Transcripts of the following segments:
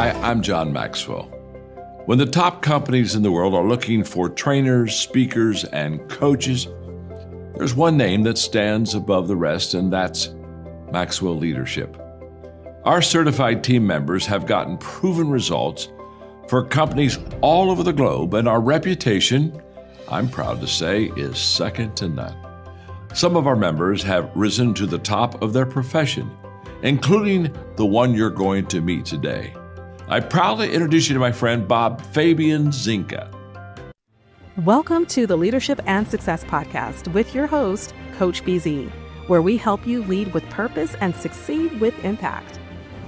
Hi, I'm John Maxwell. When the top companies in the world are looking for trainers, speakers, and coaches, there's one name that stands above the rest, and that's Maxwell Leadership. Our certified team members have gotten proven results for companies all over the globe, and our reputation, I'm proud to say, is second to none. Some of our members have risen to the top of their profession, including the one you're going to meet today. I proudly introduce you to my friend Bob Fabian Zinka. Welcome to the Leadership and Success Podcast with your host, Coach BZ, where we help you lead with purpose and succeed with impact.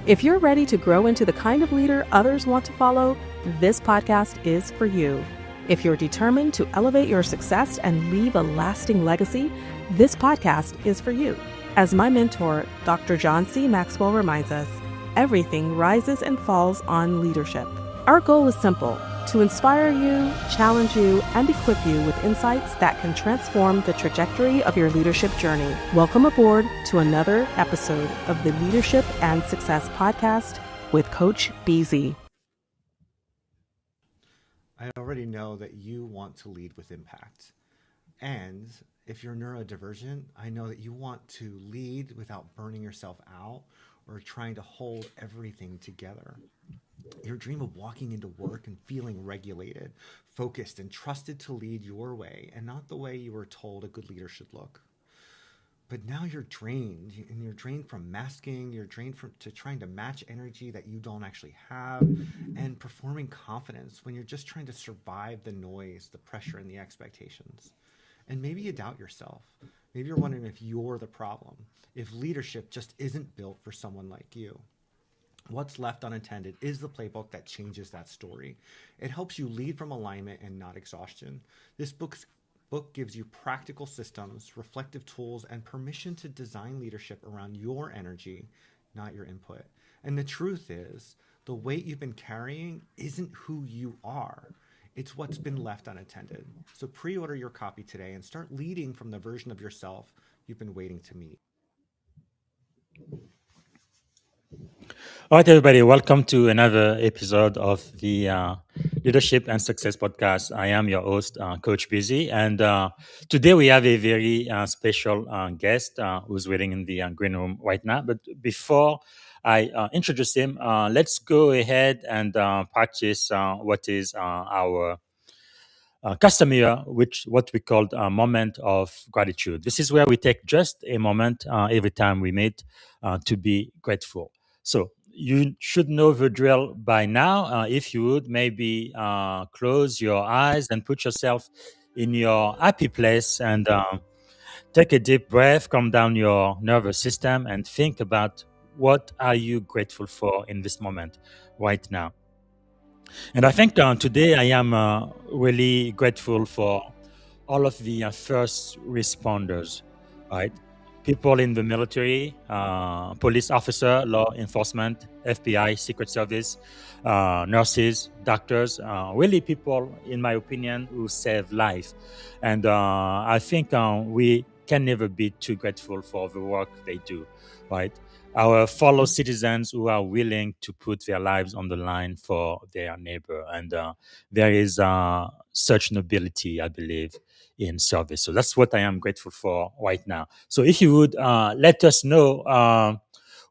If you're ready to grow into the kind of leader others want to follow, this podcast is for you. If you're determined to elevate your success and leave a lasting legacy, this podcast is for you. As my mentor, Dr. John C. Maxwell reminds us, everything rises and falls on leadership. Our goal is simple: to inspire you, challenge you, and equip you with insights that can transform the trajectory of your leadership journey. Welcome aboard to another episode of the Leadership and Success Podcast with Coach BZ. I already know that you want to lead with impact. And if you're neurodivergent, I know that you want to lead without burning yourself out or trying to hold everything together. Your dream of walking into work and feeling regulated, focused, and trusted to lead your way and not the way you were told a good leader should look. But now you're drained, and you're drained from masking, you're drained to trying to match energy that you don't actually have, and performing confidence when you're just trying to survive the noise, the pressure, and the expectations. And maybe you doubt yourself. Maybe you're wondering if you're the problem, if leadership just isn't built for someone like you. What's Left Unattended is the playbook that changes that story. It helps you lead from alignment and not exhaustion. This book gives you practical systems, reflective tools, and permission to design leadership around your energy, not your input. And the truth is, the weight you've been carrying isn't who you are. It's what's been left unattended. So pre-order your copy today and start leading from the version of yourself you've been waiting to meet. All right, everybody, welcome to another episode of the Leadership and Success Podcast. I am your host, Coach Busy, and today we have a very special guest who's waiting in the green room right now. But before I introduce him, let's go ahead and practice what is our customer, what we call a moment of gratitude. This is where we take just a moment every time we meet to be grateful. So you should know the drill by now. If you would, maybe close your eyes and put yourself in your happy place and take a deep breath, calm down your nervous system, and think about what are you grateful for in this moment right now. And I think today I am really grateful for all of the first responders, right? People in the military, police officer, law enforcement, FBI, Secret Service, nurses, doctors, really people, in my opinion, who save life. And I think we can never be too grateful for the work they do, right? Our fellow citizens who are willing to put their lives on the line for their neighbor. And there is such nobility, I believe, in service. So that's what I am grateful for right now. So if you would let us know,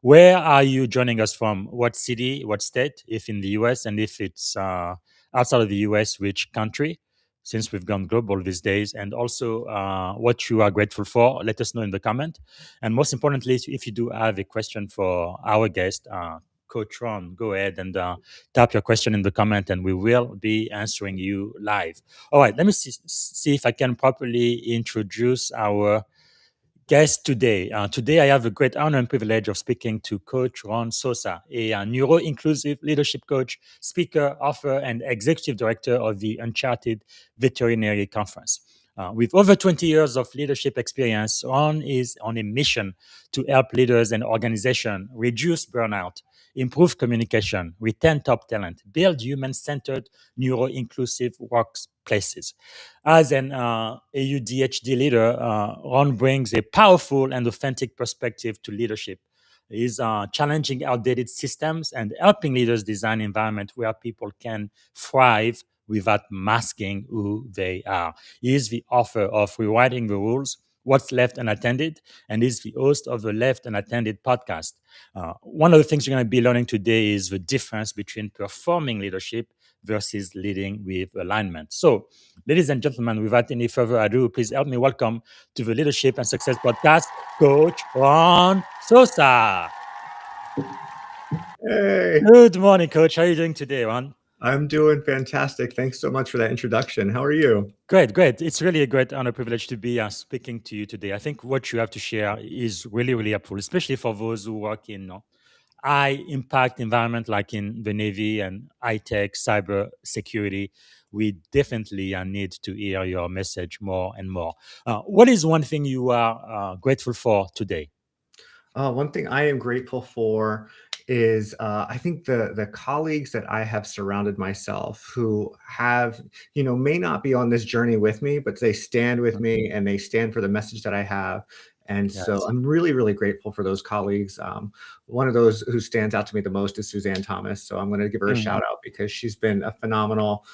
where are you joining us from? What city, what state, if in the US, and if it's outside of the US, which country, since we've gone global these days, and also what you are grateful for. Let us know in the comment. And most importantly, if you do have a question for our guest, Coach Ron, go ahead and type your question in the comment, and we will be answering you live. All right, let me see if I can properly introduce our guest today. Today, I have the great honor and privilege of speaking to Coach Ronald Sosa, a Neuroinclusive leadership coach, speaker, author, and executive director of the Uncharted Veterinary Conference. With over 20 years of leadership experience, Ron is on a mission to help leaders and organizations reduce burnout, improve communication, retain top talent, build human-centered, neuro-inclusive workplaces. As an AuDHD leader, Ron brings a powerful and authentic perspective to leadership, is challenging outdated systems and helping leaders design environment where people can thrive without masking who they are. He is the author of Rewriting the Rules, What's Left Unattended, and is the host of the Left Unattended podcast. One of the things you're going to be learning today is the difference between performing leadership versus leading with alignment. So, ladies and gentlemen, without any further ado, please help me welcome to the Leadership and Success podcast, Coach Ron Sosa. Hey, Good morning, Coach. How are you doing today, Ron? I'm doing fantastic. Thanks so much for that introduction. How are you? Great, great. It's really a great honor, privilege to be speaking to you today. I think what you have to share is really, really helpful, especially for those who work in high impact environment like in the Navy and high tech cyber security. We definitely need to hear your message more and more. What is one thing you are grateful for today? One thing I am grateful for is I think the colleagues that I have surrounded myself who have, may not be on this journey with me, but they stand with me and they stand for the message that I have. And so Yes. I'm really, really grateful for those colleagues. One of those who stands out to me the most is Suzanne Thomas. So I'm going to give her a Mm. shout out because she's been a phenomenal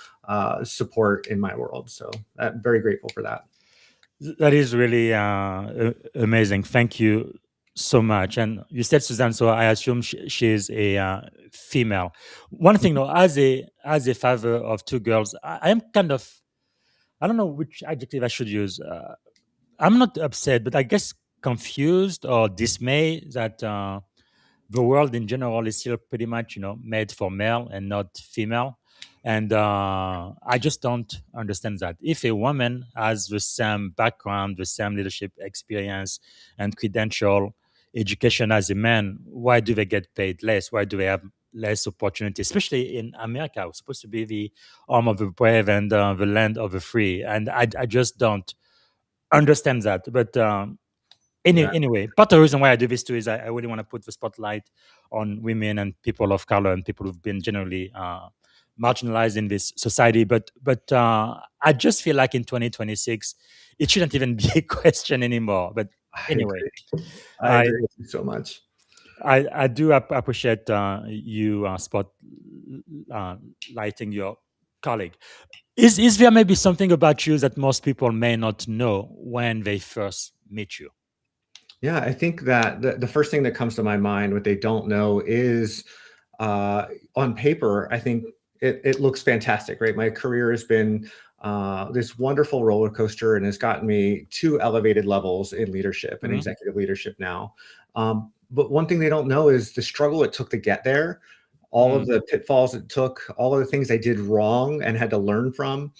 support in my world. So I'm very grateful for that. That is really amazing. Thank you so much. And you said Suzanne, so I assume she's a female. One thing, though, as a father of two girls, I am kind of, I don't know which adjective I should use. I'm not upset, but I guess confused or dismayed that the world in general is still pretty much, made for male and not female. And I just don't understand that. If a woman has the same background, the same leadership experience and credential education as a man, why do they get paid less? Why do they have less opportunity, especially in America? It's supposed to be the home of the brave and the land of the free. And I just don't understand that. But Yeah. anyway, part of the reason why I do this too is I really want to put the spotlight on women and people of color and people who've been generally marginalized in this society. But I just feel like in 2026, it shouldn't even be a question anymore. But I anyway, agree. I I agree with you so much. I do appreciate you lighting your colleague. Is there maybe something about you that most people may not know when they first meet you? Yeah, I think that the first thing that comes to my mind, what they don't know is on paper, I think it looks fantastic, right? My career has been this wonderful roller coaster and has gotten me to elevated levels in leadership and Mhm. executive leadership now. But one thing they don't know is the struggle it took to get there, all of Mm, the pitfalls it took, all of the things I did wrong and had to learn from,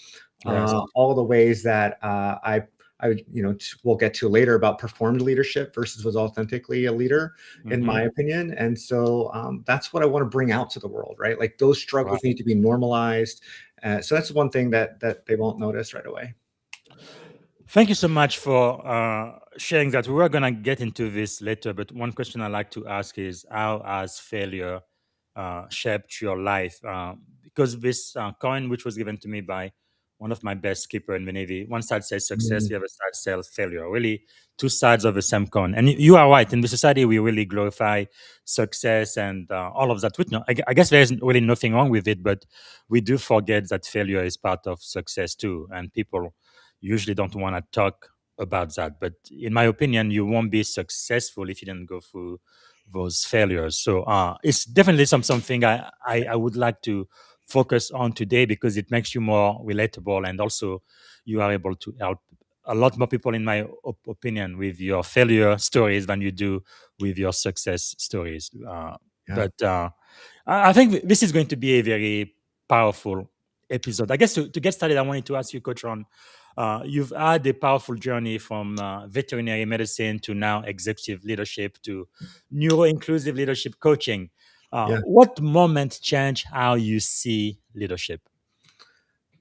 yes. all the ways that we'll get to later about performed leadership versus was authentically a leader, in Hmm. my opinion. And so that's what I want to bring out to the world, right? Like those Right. struggles need to be normalized. So that's one thing that they won't notice right away. Thank you so much for sharing that. We were going to get into this later, but one question I like to ask is how has failure shaped your life? Because this coin, which was given to me by one of my best skipper in the Navy, one side says success, Mm, the other side says failure. Really, two sides of the same coin. And you are right. In the society, we really glorify success and all of that. Which, no, I guess there is really nothing wrong with it, but we do forget that failure is part of success too. And people usually don't want to talk about that. But in my opinion, you won't be successful if you didn't go through those failures. So it's definitely something I would like to focus on today because it makes you more relatable and also you are able to help a lot more people, in my opinion, with your failure stories than you do with your success stories. yeah. But I think this is going to be a very powerful episode. I guess to get started, I wanted to ask you, Coach Ron, you've had a powerful journey from veterinary medicine to now executive leadership to neuroinclusive leadership coaching. Yeah. What moment changed how you see leadership?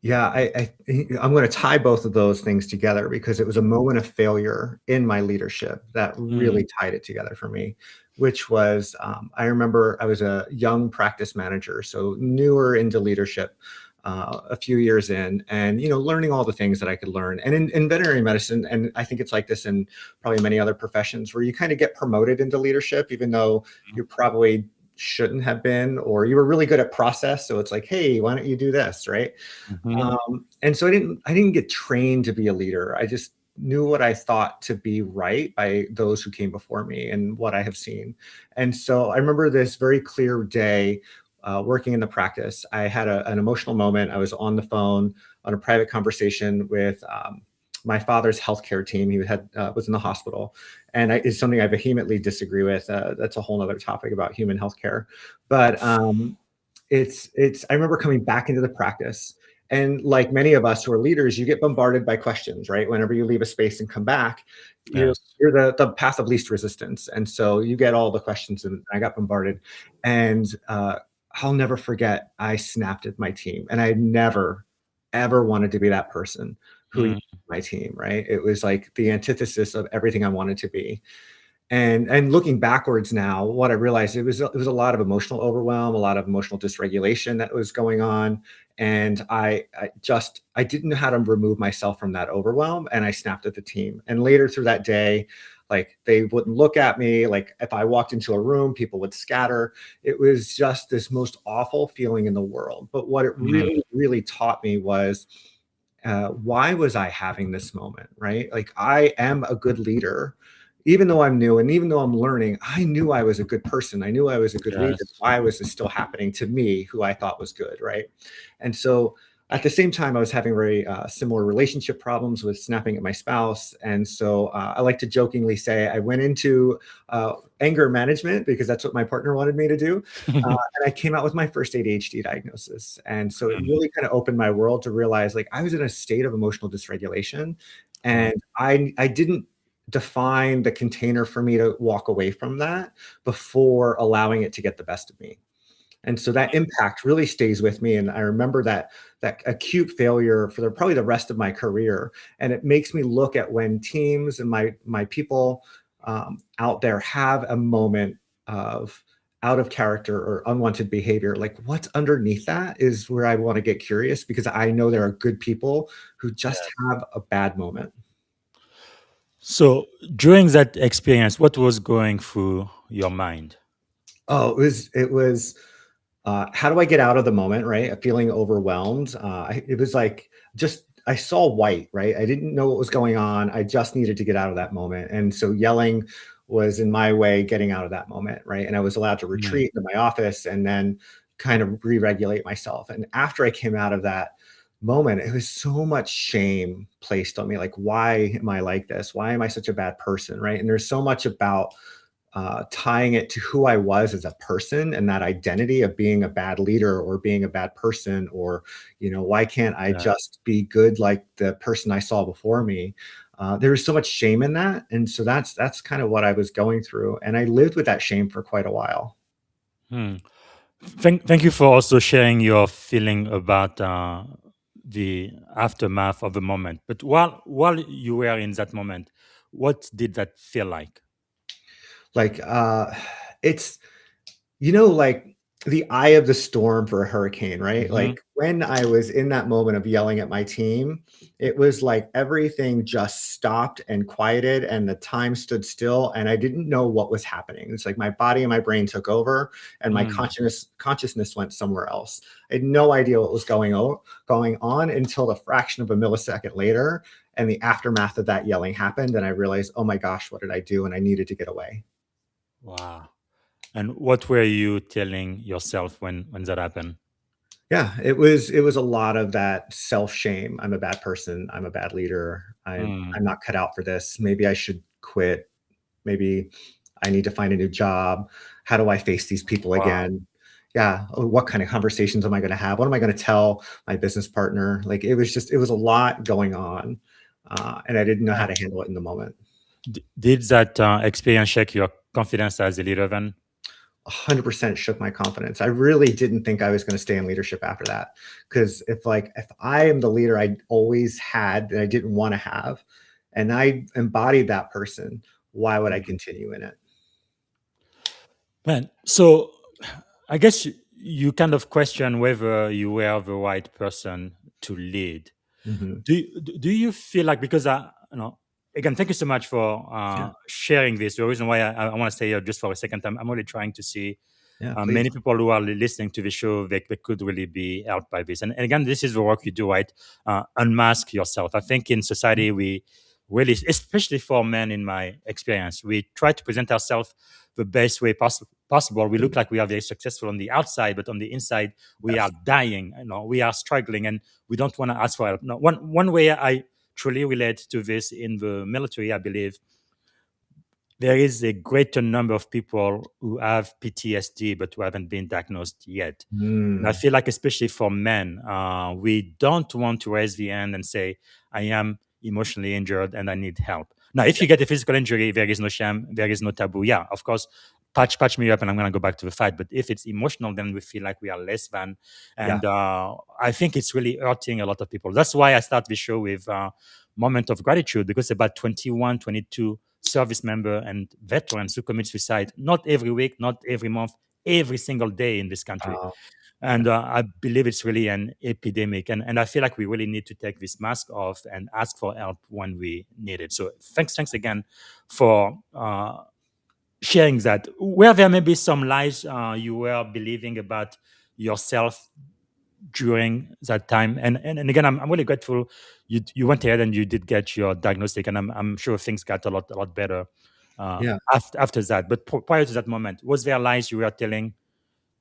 Yeah, I'm going to tie both of those things together because it was a moment of failure in my leadership that Mm, really tied it together for me, which was I remember I was a young practice manager, so newer into leadership. a few years in, and learning all the things that I could learn. And in veterinary medicine, and I think it's like this in probably many other professions, where you kind of get promoted into leadership, even though you probably shouldn't have been, or you were really good at process. So it's like, hey, why don't you do this, right? Mhm. And so I didn't get trained to be a leader. I just knew what I thought to be right by those who came before me and what I have seen. And so I remember this very clear day working in the practice. I had an emotional moment. I was on the phone on a private conversation with my father's healthcare team. He was in the hospital, and it's something I vehemently disagree with. That's a whole other topic about human healthcare. But I remember coming back into the practice, and like many of us who are leaders, you get bombarded by questions, right? Whenever you leave a space and come back, Yes. you're the path of least resistance, and so you get all the questions. And I got bombarded, and I'll never forget, I snapped at my team, and I never ever wanted to be that person who yelled Mm. at my team, right? It was like the antithesis of everything I wanted to be. And looking backwards now, what I realized, it was a lot of emotional overwhelm, a lot of emotional dysregulation that was going on, and I didn't know how to remove myself from that overwhelm, and I snapped at the team. And later through that day, like, they wouldn't look at me. Like, if I walked into a room, people would scatter. It was just this most awful feeling in the world. But what it Mm. really, really taught me was, why was I having this moment, right? Like, I am a good leader. Even though I'm new and even though I'm learning, I knew I was a good person. I knew I was a good leader. Yes. Why was this still happening to me, who I thought was good, right? And so at the same time, I was having very similar relationship problems with snapping at my spouse. And so I like to jokingly say I went into anger management because that's what my partner wanted me to do. And I came out with my first ADHD diagnosis. And so it Mm. really kind of opened my world to realize, like, I was in a state of emotional dysregulation, Wow. and I didn't define the container for me to walk away from that before allowing it to get the best of me. And so that impact really stays with me. And I remember that acute failure for probably the rest of my career. And it makes me look at when teams and my people out there have a moment of out of character or unwanted behavior, like, what's underneath that is where I want to get curious, because I know there are good people who just have a bad moment. So during that experience, what was going through your mind? Oh, it was how do I get out of the moment, right? Feeling overwhelmed. It was like, just, I saw white, right? I didn't know what was going on. I just needed to get out of that moment. And so yelling was in my way getting out of that moment, right? And I was allowed to Mm. retreat to my office and then kind of re-regulate myself. And after I came out of that moment, it was so much shame placed on me. Like, why am I like this? Why am I such a bad person, right? And there's so much about tying it to who I was as a person and that identity of being a bad leader or being a bad person, or, why can't I Yeah. just be good like the person I saw before me? There was so much shame in that, and so that's kind of what I was going through, and I lived with that shame for quite a while. Hmm. Thank you for also sharing your feeling about the aftermath of the moment. But while you were in that moment, what did that feel like? Like, it's like the eye of the storm for a hurricane, right? Hmm. Like, when I was in that moment of yelling at my team, it was like everything just stopped and quieted and the time stood still, and I didn't know what was happening. It's like my body and my brain took over, and my Mm. consciousness went somewhere else. I had no idea what was going on until the fraction of a millisecond later, and the aftermath of that yelling happened, and I realized, oh my gosh, what did I do? And I needed to get away. Wow. And what were you telling yourself when that happened? Yeah, it was a lot of that self-shame. I'm a bad person. I'm a bad leader. Mm. I'm not cut out for this. Maybe I should quit. Maybe I need to find a new job. How do I face these people Wow. again? Yeah. Oh, what kind of conversations am I going to have? What am I going to tell my business partner? Like, it was a lot going on, and I didn't know how to handle it in the moment. Did that experience shake your confidence as a leader then? 100% shook my confidence. I really didn't think I was going to stay in leadership after that. Because if I am the leader I always had that I didn't want to have, and I embodied that person, why would I Mm. continue in it? Man, so I guess you kind of question whether you were the right person to lead. Hmm. Do you feel like, because again, thank you so much for Yeah. sharing this. The reason why I want to stay here just for a second time, I'm really trying to see Yeah. many Please. people who are listening to the show, they could really be helped by this. And again, this is the work you do, right? Unmask yourself. I think in society, we really, especially for men, in my experience, we try to present ourselves the best way possible. We look like we are very successful on the outside, but on the inside, we are Yes. dying. We are struggling, and we don't want to ask for help. No, one way I truly relate to this in the military, I believe there is a greater number of people who have PTSD but who haven't been diagnosed yet. And I Mm. feel like, especially for men, we don't want to raise the hand and say, I am emotionally injured and I need help. Now, if you get a physical injury, there is no shame, there is no taboo. Yeah, of course, patch me up and I'm going to go back to the fight. But if it's emotional, then we feel like we are less than. Yeah. And I think it's really hurting a lot of people. That's why I start the show with moment of gratitude, because about 21, 22 service member and veterans who commit suicide, not every week, not every month, every single day in this country. Uh, And I believe it's really an epidemic. And I feel like we really need to take this mask off and ask for help when we need it. So thanks again for sharing that. Where there may be some lies you were believing about yourself during that time. And again, I'm really grateful you went ahead and you did get your diagnostic, and I'm sure things got a lot better yeah. after that. But prior to that moment, was there lies you were telling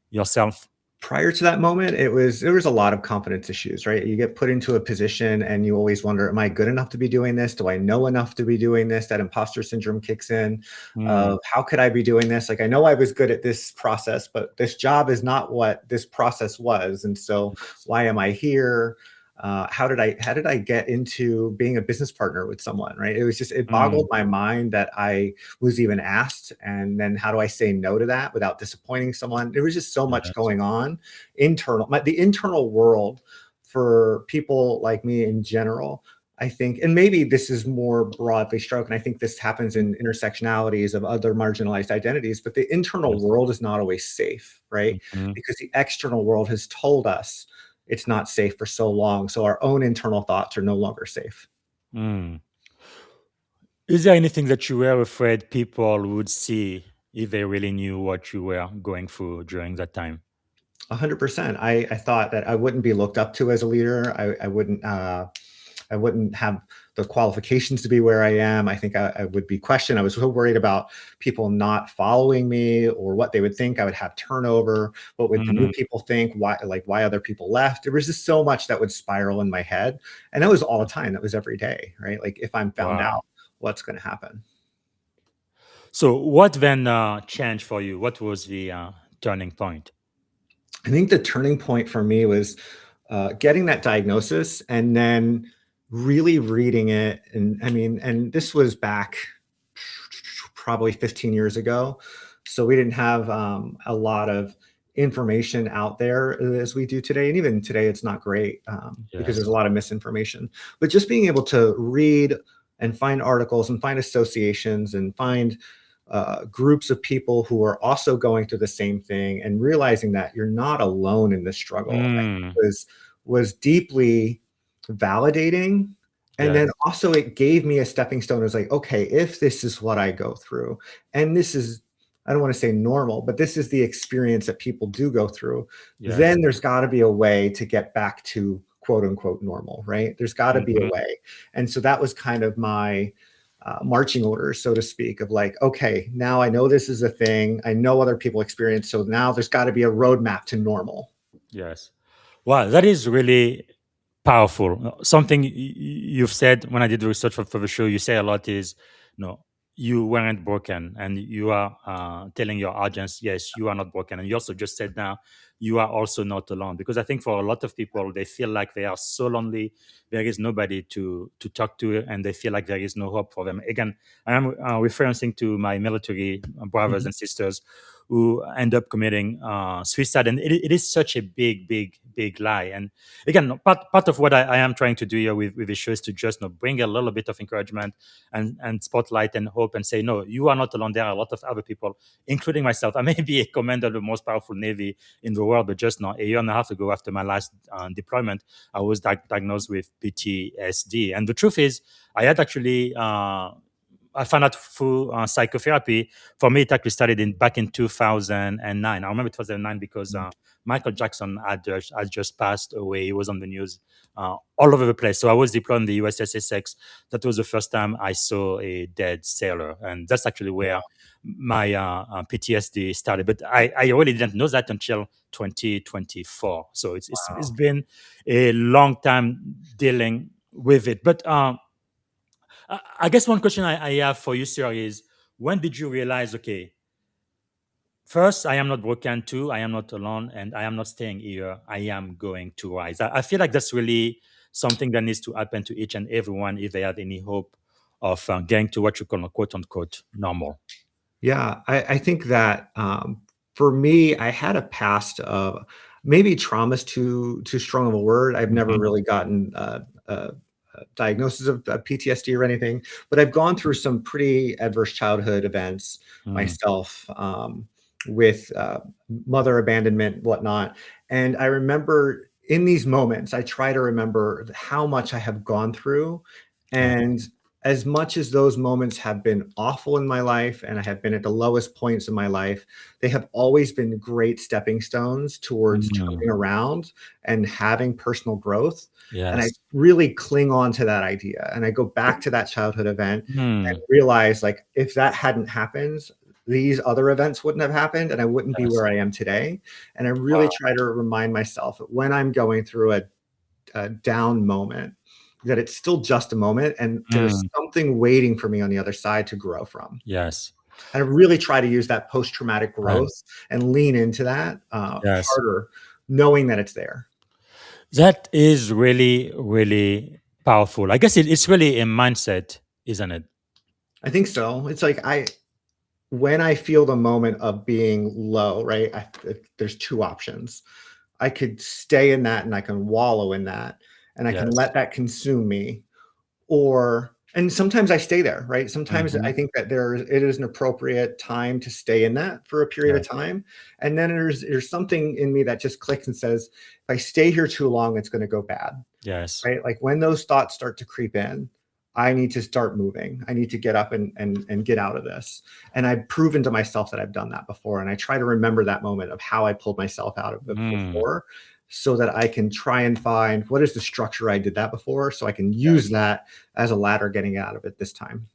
yourself? Prior to that moment, there was a lot of confidence issues, right? You get put into a position and you always wonder, am I good enough to be doing this? Do I know enough to be doing this? That imposter syndrome kicks in Mm, of how could I be doing this? Like, I know I was good at this process, but this job is not what this process was. And so why am I here? How did I get into being a business partner with someone, right? It boggled mm, my mind that I was even asked. And then how do I say no to that without disappointing someone? There was just so much yes. going on the internal world for people like me in general. I think, and maybe this is more broadly stroked, and I think this happens in intersectionalities of other marginalized identities, but the internal Yes. world is not always safe, right? Mhm, Because the external world has told us it's not safe for so long. So our own internal thoughts are no longer safe. mm. Is there anything that you were afraid people would see if they really knew what you were going through during that time? 100%. I thought that I wouldn't be looked up to as a leader. I wouldn't have the qualifications to be where I am. I think I would be questioned. I was so worried about people not following me or what they would think. I would have turnover. What would the new Mm, people think? Why other people left? There was just so much that would spiral in my head. And that was all the time. That was every day, right? Like, if I'm found wow. out, what's going to happen? So what then changed for you? What was the turning point? I think the turning point for me was getting that diagnosis and then really reading it. And I mean, and this was back probably 15 years ago. So we didn't have a lot of information out there as we do today. And even today, it's not great because there's a Yes. lot of misinformation. But just being able to read and find articles and find associations and find groups of people who are also going through the same thing and realizing that you're not alone in this struggle, I think Mm, was deeply validating. And then yes. also it gave me a stepping stone. It was like, okay, if this is what I go through, and this is, I don't want to say normal, but this is the experience that people do go through, Yes. then there's got to be a way to get back to quote unquote normal, right? There's got to be a Mhm. way. And so that was kind of my marching orders, so to speak, of like, okay, now I know this is a thing. I know other people experience. So now there's got to be a roadmap to normal. Yes. Wow, that is really powerful. Something you've said when I did the research for the show, you say a lot is, you weren't broken, and you are telling your audience, yes, you are not broken. And you also just said now, you are also not alone. Because I think for a lot of people, they feel like they are so lonely. There is nobody to talk to, and they feel like there is no hope for them. Again, I am referencing to my military brothers Mhm. and sisters who end up committing suicide, and it is such a big big lie. And again, part of what I am trying to do here with the show is to just bring a little bit of encouragement and spotlight and hope and say, no, you are not alone. There are a lot of other people, including myself. I may be a commander of the most powerful Navy in the world, but just now, a year and a half ago, after my last deployment, I was diagnosed with PTSD. And the truth is, I had actually I found out through psychotherapy. For me, it actually started back in 2009. I remember 2009 because Michael Jackson had just passed away. He was on the news all over the place. So I was deployed in the USS Essex. That was the first time I saw a dead sailor, and that's actually where my PTSD started. But I really didn't know that until 2024. So it's been a long time dealing with it. But I guess one question I have for you, sir, is when did you realize, okay, first, I am not broken, two, I am not alone, and I am not staying here. I am going to rise. I feel like that's really something that needs to happen to each and everyone if they have any hope of getting to what you call a quote unquote normal. Yeah, I think that for me, I had a past of maybe trauma's too strong of a word. I've never Mhm. really gotten a diagnosis of PTSD or anything, but I've gone through some pretty adverse childhood events Mm. myself, with mother abandonment, whatnot. And I remember in these moments, I try to remember how much I have gone through, Yeah. and as much as those moments have been awful in my life and I have been at the lowest points in my life, they have always been great stepping stones towards Mm. turning around and having personal growth. And I Yes. really cling on to that idea. And I go back to that childhood event and Mm. realize, like, if that hadn't happened, these other events wouldn't have happened and I wouldn't be Yes. where I am today. And I really Wow. try to remind myself that when I'm going through a down moment, that it's still just a moment and there's Mm. something waiting for me on the other side to grow from. Yes. And I really try to use that post-traumatic Right. growth and lean into that Yes. harder, knowing that it's there. That is really, really powerful. I guess it's really a mindset, isn't it? I think so. It's like when I feel the moment of being low, right? There's two options. I could stay in that and I can wallow in that and I can Yes. let that consume me, or and sometimes I stay there, right? Sometimes Hmm. I think that it is an appropriate time to stay in that for a period of Yes. time. And then there's something in me that just clicks and says, if I stay here too long, it's going to go bad, Yes. right? Like when those thoughts start to creep in, I need to start moving. I need to get up and get out of this. And I've proven to myself that I've done that before. And I try to remember that moment of how I pulled myself out of it Mm. before, so that I can try and find what is the structure I did that before, so I can use Yes. that as a ladder getting out of it this time.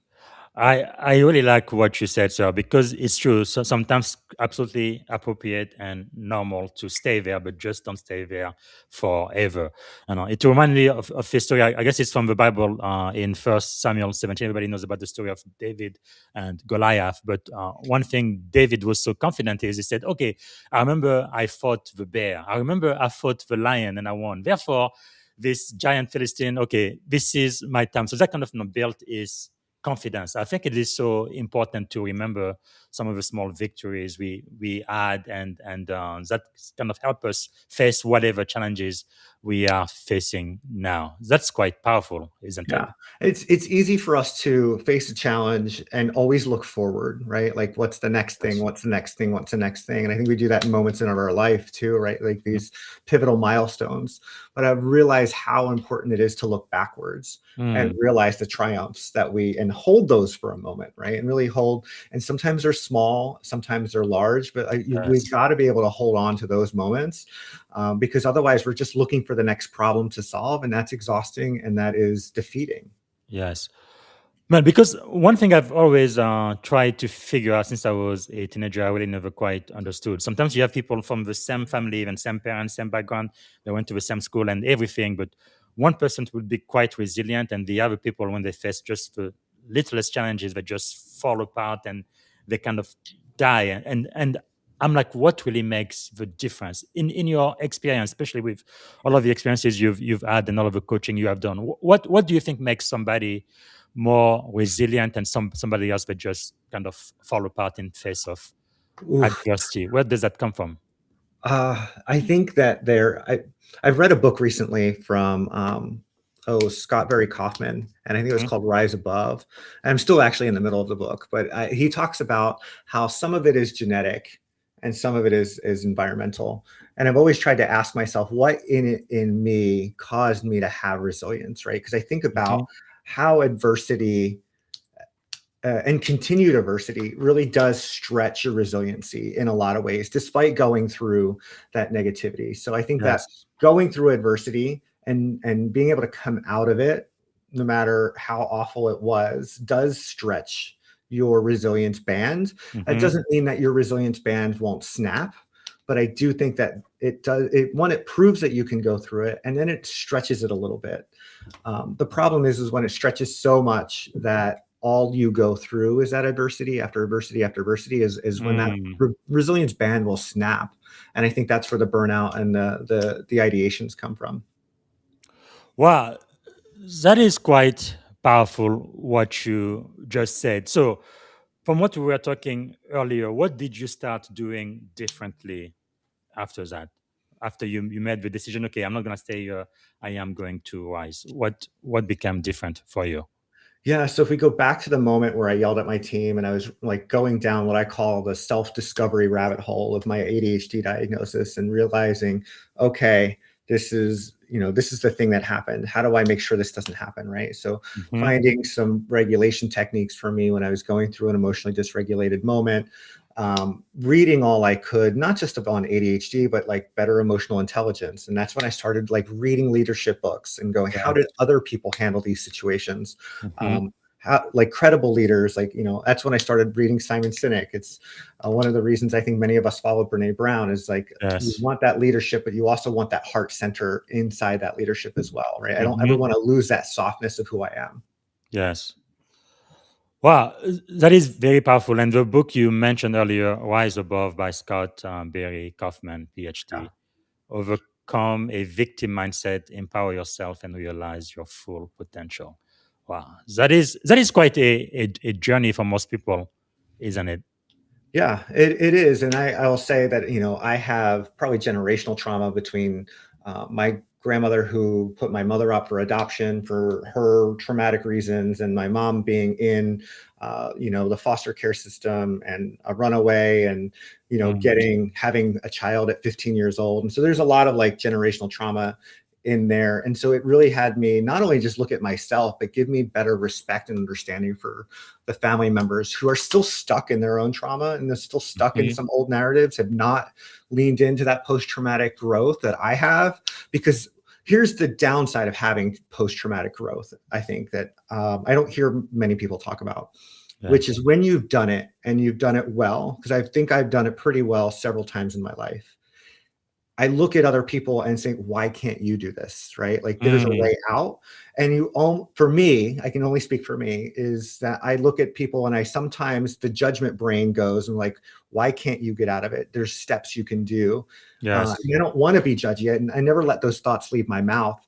I really like what you said, sir, because it's true. So sometimes absolutely appropriate and normal to stay there, but just don't stay there forever. You know, it reminds me of a story. I guess it's from the Bible in First Samuel 17. Everybody knows about the story of David and Goliath. But one thing David was so confident is he said, "Okay, I remember I fought the bear. I remember I fought the lion and I won. Therefore, this giant Philistine. Okay, this is my time." So that kind of built is confidence. I think it is so important to remember some of the small victories we had, and that kind of help us face whatever challenges we are facing now. That's quite powerful, isn't it? Yeah. It's easy for us to face a challenge and always look forward, right? Like, what's the next thing? Yes. What's the next thing? What's the next thing? And I think we do that in moments in our life too, right? Like these pivotal milestones. But I've realized how important it is to look backwards and Mm. realize the triumphs that we and hold those for a moment, right? And really hold. And sometimes they're small, sometimes they're large, but we've Yes. got to be able to hold on to those moments, because otherwise we're just looking for the next problem to solve, and that's exhausting and that is defeating. Yes. Well, because one thing I've always tried to figure out since I was a teenager, I really never quite understood. Sometimes you have people from the same family, even same parents, same background, they went to the same school and everything, but one person would be quite resilient, and the other people, when they face just the littlest challenges, they just fall apart and they kind of die. And I'm like, what really makes the difference in your experience, especially with all of the experiences you've had and all of the coaching you have done? What do you think makes somebody more resilient and somebody else that just kind of fall apart in face of Oof. adversity? Where does that come from? I think that I've read a book recently from Scott Barry Kaufman, and I think it was Mhm. called Rise Above. And I'm still actually in the middle of the book, but he talks about how some of it is genetic and some of it is environmental. And I've always tried to ask myself, what in me caused me to have resilience, right? Because I think about Okay. how adversity and continued adversity really does stretch your resiliency in a lot of ways, despite going through that negativity. So I think that Yes. going through adversity and being able to come out of it, no matter how awful it was, does stretch your resilience band. That Hmm. doesn't mean that your resilience band won't snap, but I do think that it does. It proves that you can go through it, and then it stretches it a little bit. The problem is when it stretches so much that all you go through is that adversity after adversity after adversity is when that Mm. resilience band will snap. And I think that's where the burnout and the ideations come from. Wow, that is quite powerful what you just said. So, from what we were talking earlier, what did you start doing differently after that? After you made the decision, okay, I'm not gonna stay here. I am going to rise. What became different for you? Yeah, so if we go back to the moment where I yelled at my team and I was like going down what I call the self-discovery rabbit hole of my ADHD diagnosis and realizing, okay, this is the thing that happened. How do I make sure this doesn't happen, right? So Hmm. finding some regulation techniques for me when I was going through an emotionally dysregulated moment, reading all I could, not just on ADHD, but like better emotional intelligence. And that's when I started like reading leadership books and going, how did Yes. other people handle these situations? Hmm. um, like credible leaders, like, that's when I started reading Simon Sinek. It's one of the reasons I think many of us follow Brene Brown is like, you Yes. want that leadership, but you also want that heart center inside that leadership as well, right? I don't ever Hmm. want to lose that softness of who I am. Yes. Wow, that is very powerful. And the book you mentioned earlier, Rise Above by Scott Barry Kaufman, Yeah. PhD, overcome a victim mindset, empower yourself, and realize your full potential. Wow, that is quite a journey for most people, isn't it? Yeah, it is. And I will say that, I have probably generational trauma between my grandmother who put my mother up for adoption for her traumatic reasons, and my mom being in, the foster care system and a runaway and, Mm. having a child at 15 years old. And so there's a lot of like generational trauma in there. And so it really had me not only just look at myself, but give me better respect and understanding for the family members who are still stuck in their own trauma and they're still stuck in Mhm. some old narratives, have not leaned into that post-traumatic growth that I have. Because here's the downside of having post-traumatic growth, I think that I don't hear many people talk about, which Yes. is when you've done it and you've done it well, because I think I've done it pretty well several times in my life. I look at other people and think, why can't you do this? Right? Like there's a Mm. way out. And for me, I can only speak for me, is that I look at people and I sometimes the judgment brain goes and like, why can't you get out of it? There's steps you can do. Yes. And I don't want to be judgy, and I never let those thoughts leave my mouth.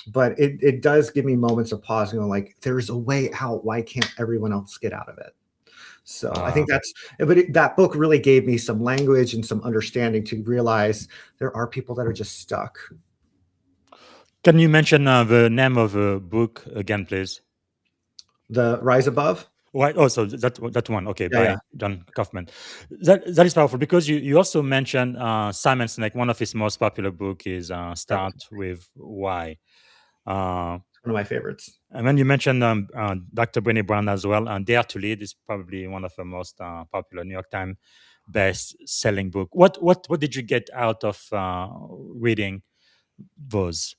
But it does give me moments of pausing on like, there's a way out. Why can't everyone else get out of it? So I think Wow. that book really gave me some language and some understanding to realize there are people that are just stuck. Can you mention the name of the book again, please? The Rise Above. Right. Oh, so that one. Okay, Yeah, yeah, by John Kaufman. That is powerful because you also mentioned Simon Sinek. One of his most popular book is yep. Start with Why. Uh, One of my favorites. and then you mentioned Dr. Brené Brown as well. And Dare to Lead is probably one of the most popular New York Times best-selling book. What did you get out of reading those?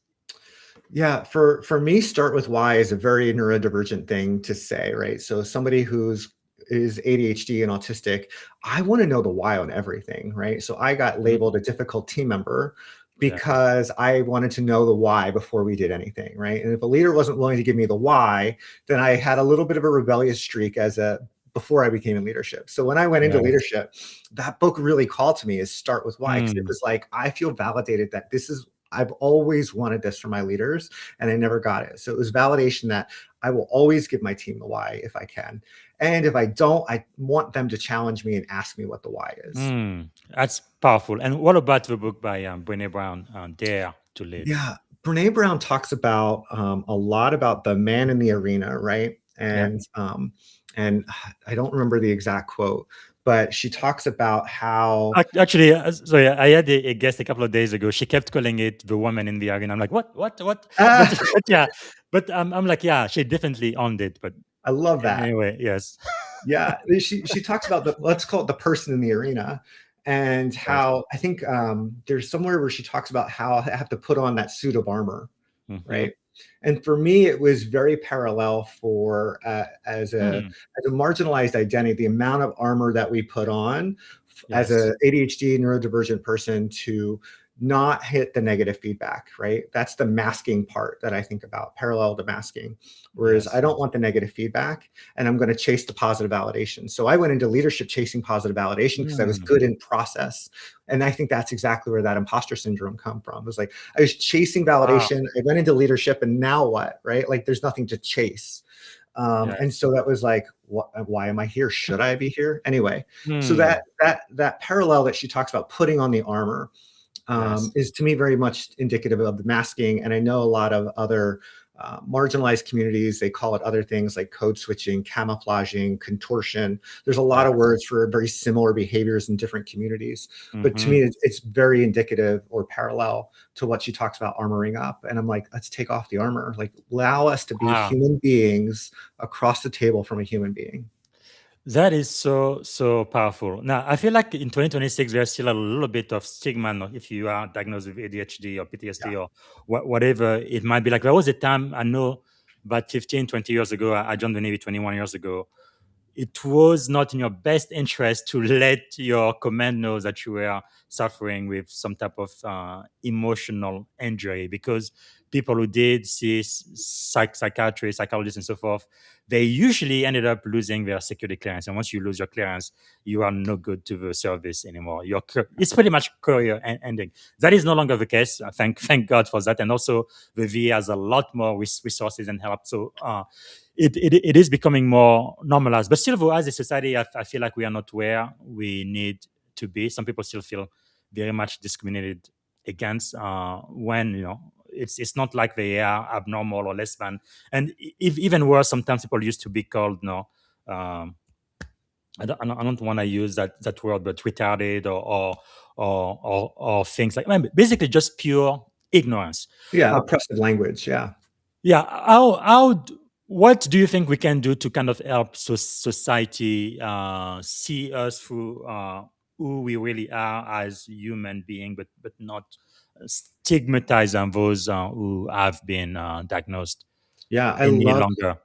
Yeah, for me, start with why is a very neurodivergent thing to say, right? So somebody who's is ADHD and autistic, I want to know the why on everything, right? So I got Mhm. labeled a difficult team member Yes. because I wanted to know the why before we did anything, right? And if a leader wasn't willing to give me the why, then I had a little bit of a rebellious streak before I became in leadership. So when I went into Yes. leadership, that book really called to me is start with why, because it Mm. was like I feel validated that I've always wanted this from my leaders and I never got it. So it was validation that I will always give my team the why if I can. And if I don't, I want them to challenge me and ask me what the why is. That's powerful. And what about the book by Brené Brown, Dare to Live? Yeah, Brene Brown talks about a lot about the man in the arena, right? Yeah. And I don't remember the exact quote, but she talks about how Actually, sorry, I had a guest a couple of days ago. She kept calling it the woman in the arena. I'm like, what? But yeah, but I'm like, yeah, she definitely owned it. But I love that. anyway, yes, Yeah, she talks about the, let's call it the person in the arena, and yes. how I think there's somewhere where she talks about how I have to put on that suit of armor, Hmm. right? And for me, it was very parallel for Hmm. as a marginalized identity, the amount of armor that we put on as Yes, a ADHD neurodivergent person to not hit the negative feedback, right? That's the masking part that I think about, parallel to masking. Whereas I yes. don't want the negative feedback and I'm going to chase the positive validation. So I went into leadership chasing positive validation because I was good in process. And I think that's exactly where that imposter syndrome come from. It was like I was chasing Wow. validation. I went into leadership and now what, right? Like there's nothing to chase. And Yes. so that was like, why am I here? Should I be here? Anyway, so Hmm. that parallel that she talks about putting on the armor Yes. is to me very much indicative of the masking. And I know a lot of other marginalized communities, they call it other things like code switching, camouflaging, contortion. There's a lot of Yes. words for very similar behaviors in different communities. But to Hmm. me, it's very indicative or parallel to what she talks about armoring up. And I'm like, let's take off the armor, like allow us to be Wow. human beings across the table from a human being. That is so powerful. Now, I feel like in 2026, there's still a little bit of stigma no, if you are diagnosed with ADHD or PTSD or whatever it might be. Like there was a time I know about 15, 20 years ago, I joined the Navy 21 years ago. It was not in your best interest to let your command know that you were suffering with some type of emotional injury because people who did see psychiatrists, psychologists, and so forth, they usually ended up losing their security clearance. And once you lose your clearance, you are no good to the service anymore. It's pretty much career ending. That is no longer the case. Thank God for that. And also, the VA has a lot more resources and help. So, it is becoming more normalized. But still, though, as a society, I feel like we are not where we need to be. Some people still feel very much discriminated against when it's not like they are abnormal or less than. And if even worse, sometimes people used to be called um, I don't want to use that word, but retarded or things like basically just pure ignorance. Yeah, oppressive language. Yeah. Yeah, what do you think we can do to kind of help society see us through who we really are as human being, but not stigmatize those who have been diagnosed Yeah. any longer?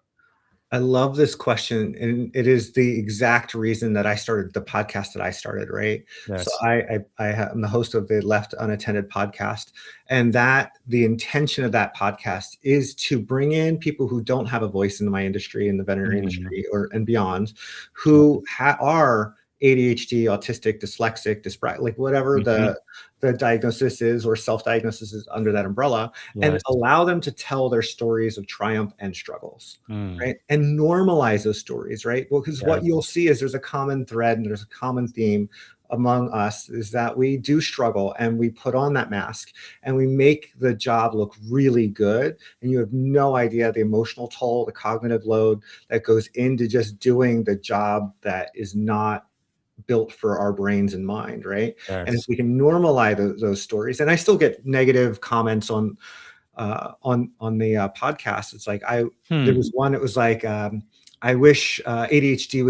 I love this question, and it is the exact reason that I started the podcast that I started, right? So Yes. I'm the host of the Left Unattended podcast, and that the intention of that podcast is to bring in people who don't have a voice in my industry, in the veterinary Mm, industry, or and beyond, yeah. who are ADHD, autistic, dyslexic, dyspraxic, like whatever Mhm. the diagnosis is or self-diagnosis is under that umbrella, and Yes. allow them to tell their stories of triumph and struggles, Mm, right? And normalize those stories, right? Well, because what yes. you'll see is there's a common thread and there's a common theme among us is that we do struggle and we put on that mask and we make the job look really good. And you have no idea the emotional toll, the cognitive load that goes into just doing the job that is not built for our brains and mind, right? And if Yes. we can normalize those stories, and I still get negative comments on the podcast. It's like there Hmm. was one. It was like I wish ADHD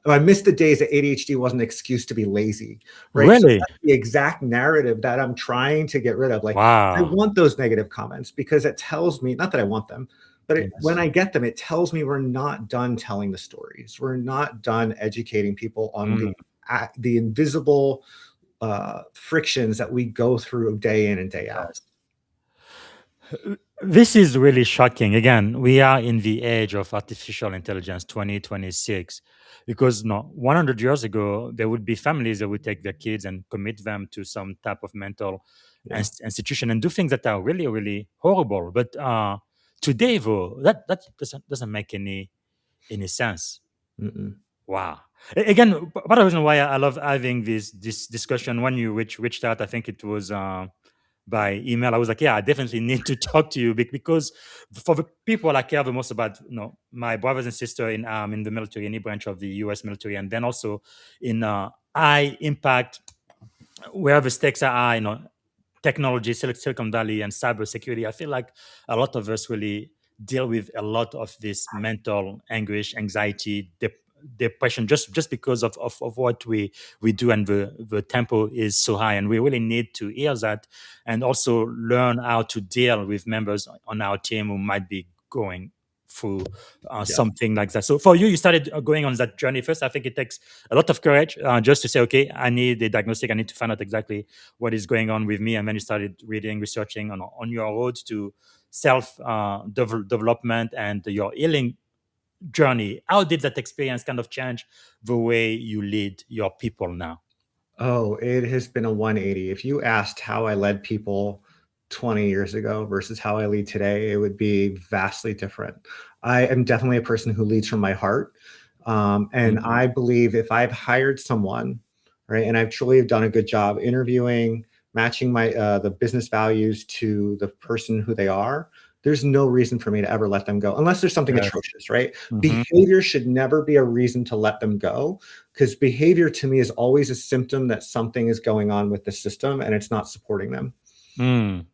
I missed the days that ADHD wasn't an excuse to be lazy, right? So Really? that's the exact narrative that I'm trying to get rid of. Like I Wow. want those negative comments because it tells me not that I want them, but when Yes. I get them, it tells me we're not done telling the stories. We're not done educating people on Mm, the invisible frictions that we go through day in and day out. yes. This is really shocking. Again, we are in the age of artificial intelligence 2026 because no 100 years ago there would be families that would take their kids and commit them to some type of mental Yeah. institution and do things that are really horrible. But Today, though, that doesn't make any sense. Mm-mm. Wow. Again, part of the reason why I love having this discussion when you reached out, I think it was by email. I was like, yeah, I definitely need to talk to you because for the people I care the most about, my brothers and sisters in the military, any branch of the U.S. military, and then also in high impact where the stakes are high, technology, Silicon Valley, and cybersecurity. I feel like a lot of us really deal with a lot of this mental anguish, anxiety, depression, just because of what we do, and the tempo is so high, and we really need to hear that, and also learn how to deal with members on our team who might be going through Yeah. something like that. So for you, you started going on that journey first. I think it takes a lot of courage just to say, okay, I need a diagnostic. I need to find out exactly what is going on with me. And then you started reading, researching on your road to self development and your healing journey. How did that experience kind of change the way you lead your people now? Oh, it has been a 180. If you asked how I led people 20 years ago versus how I lead today, it would be vastly different. I am definitely a person who leads from my heart. And Mhm. I believe if I've hired someone, right, and I've truly done a good job interviewing, matching the business values to the person who they are, there's no reason for me to ever let them go unless there's something Yes. atrocious, right? Mhm. Behavior should never be a reason to let them go, because behavior to me is always a symptom that something is going on with the system and it's not supporting them. Mm.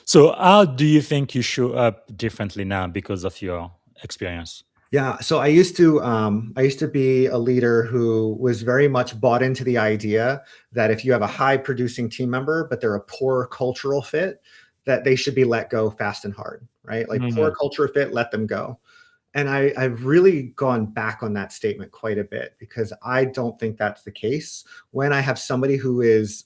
So, how do you think you show up differently now because of your experience? Yeah, so I used to be a leader who was very much bought into the idea that if you have a high producing team member but they're a poor cultural fit, that they should be let go fast and hard, right? Like poor Mm. culture fit, let them go. And I've really gone back on that statement quite a bit because I don't think that's the case. When I have somebody who is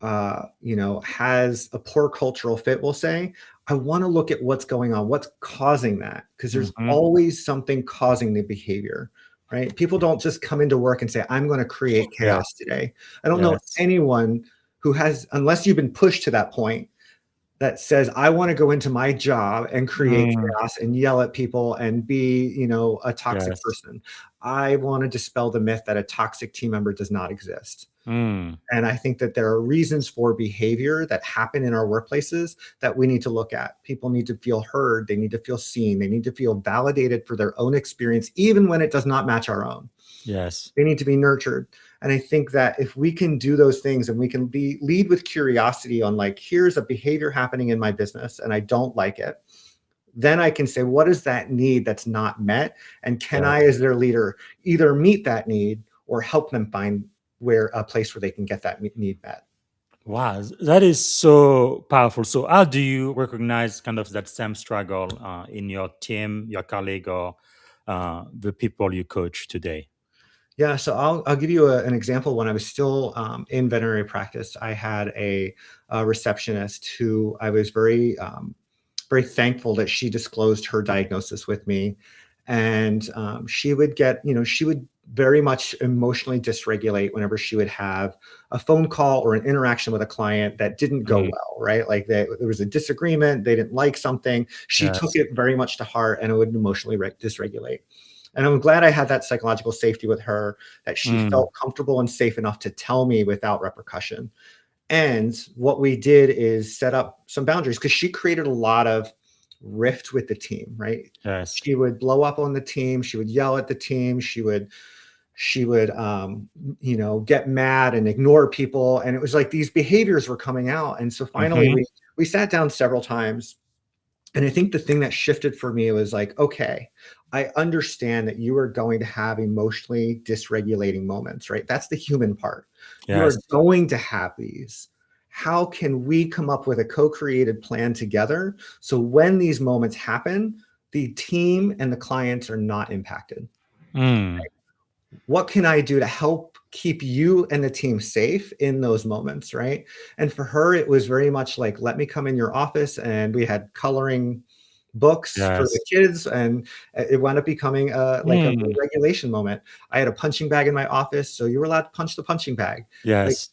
has a poor cultural fit, we'll say, I want to look at what's going on, what's causing that, because there's Mhm. always something causing the behavior, right? People don't just come into work and say, I'm going to create Yes. chaos today. I don't know Yes. anyone who has, unless you've been pushed to that point, that says, I want to go into my job and create Mm. chaos and yell at people and be, a toxic Yes. person. I want to dispel the myth that a toxic team member does not exist. Mm. And I think that there are reasons for behavior that happen in our workplaces that we need to look at. People need to feel heard. They need to feel seen. They need to feel validated for their own experience, even when it does not match our own. Yes. They need to be nurtured. And I think that if we can do those things and we can lead with curiosity on, like, here's a behavior happening in my business and I don't like it, then I can say, what is that need that's not met? And can I, Yes. as their leader, either meet that need or help them find where a place where they can get that need met? Wow, that is so powerful. So, how do you recognize kind of that same struggle in your team, your colleague, or the people you coach today? Yeah, so I'll give you an example. When I was still in veterinary practice, I had a receptionist who I was very thankful that she disclosed her diagnosis with me, and she would very much emotionally dysregulate whenever she would have a phone call or an interaction with a client that didn't go Mm. well, right? Like there was a disagreement, they didn't like something. She took Yes. it very much to heart, and it would emotionally dysregulate. And I'm glad I had that psychological safety with her, that she Mm. felt comfortable and safe enough to tell me without repercussion. And what we did is set up some boundaries, because she created a lot of rift with the team, right? Yes. She would blow up on the team. She would yell at the team. She would get mad and ignore people. And it was like these behaviors were coming out. And so finally Hmm. we sat down several times, and I think the thing that shifted for me was like, okay, I understand that you are going to have emotionally dysregulating moments, right? That's the human part. You are Yes. going to have these. How can we come up with a co-created plan together so when these moments happen, the team and the clients are not impacted? Mm. What can I do to help keep you and the team safe in those moments, right? And for her, it was very much like, let me come in your office, and we had coloring books for the Yes. kids, and it wound up becoming like a Mm. regulation moment. I had a punching bag in my office, so you were allowed to punch the punching bag. Like, Yes.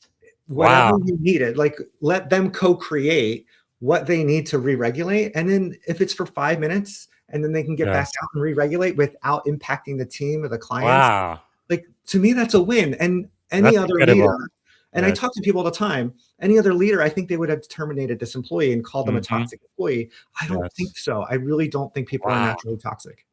whatever Wow. you needed, like, let them co-create what they need to re-regulate. And then if it's for 5 minutes and then they can get back Yes. out and re-regulate without impacting the team or the clients, Wow. like to me, that's a win. And any That's other incredible. leader, and I Yes. talk to people all the time, any other leader, I think they would have terminated this employee and called them a Mhm. toxic employee. I don't think Yes. so. I really don't think people are Wow. naturally toxic.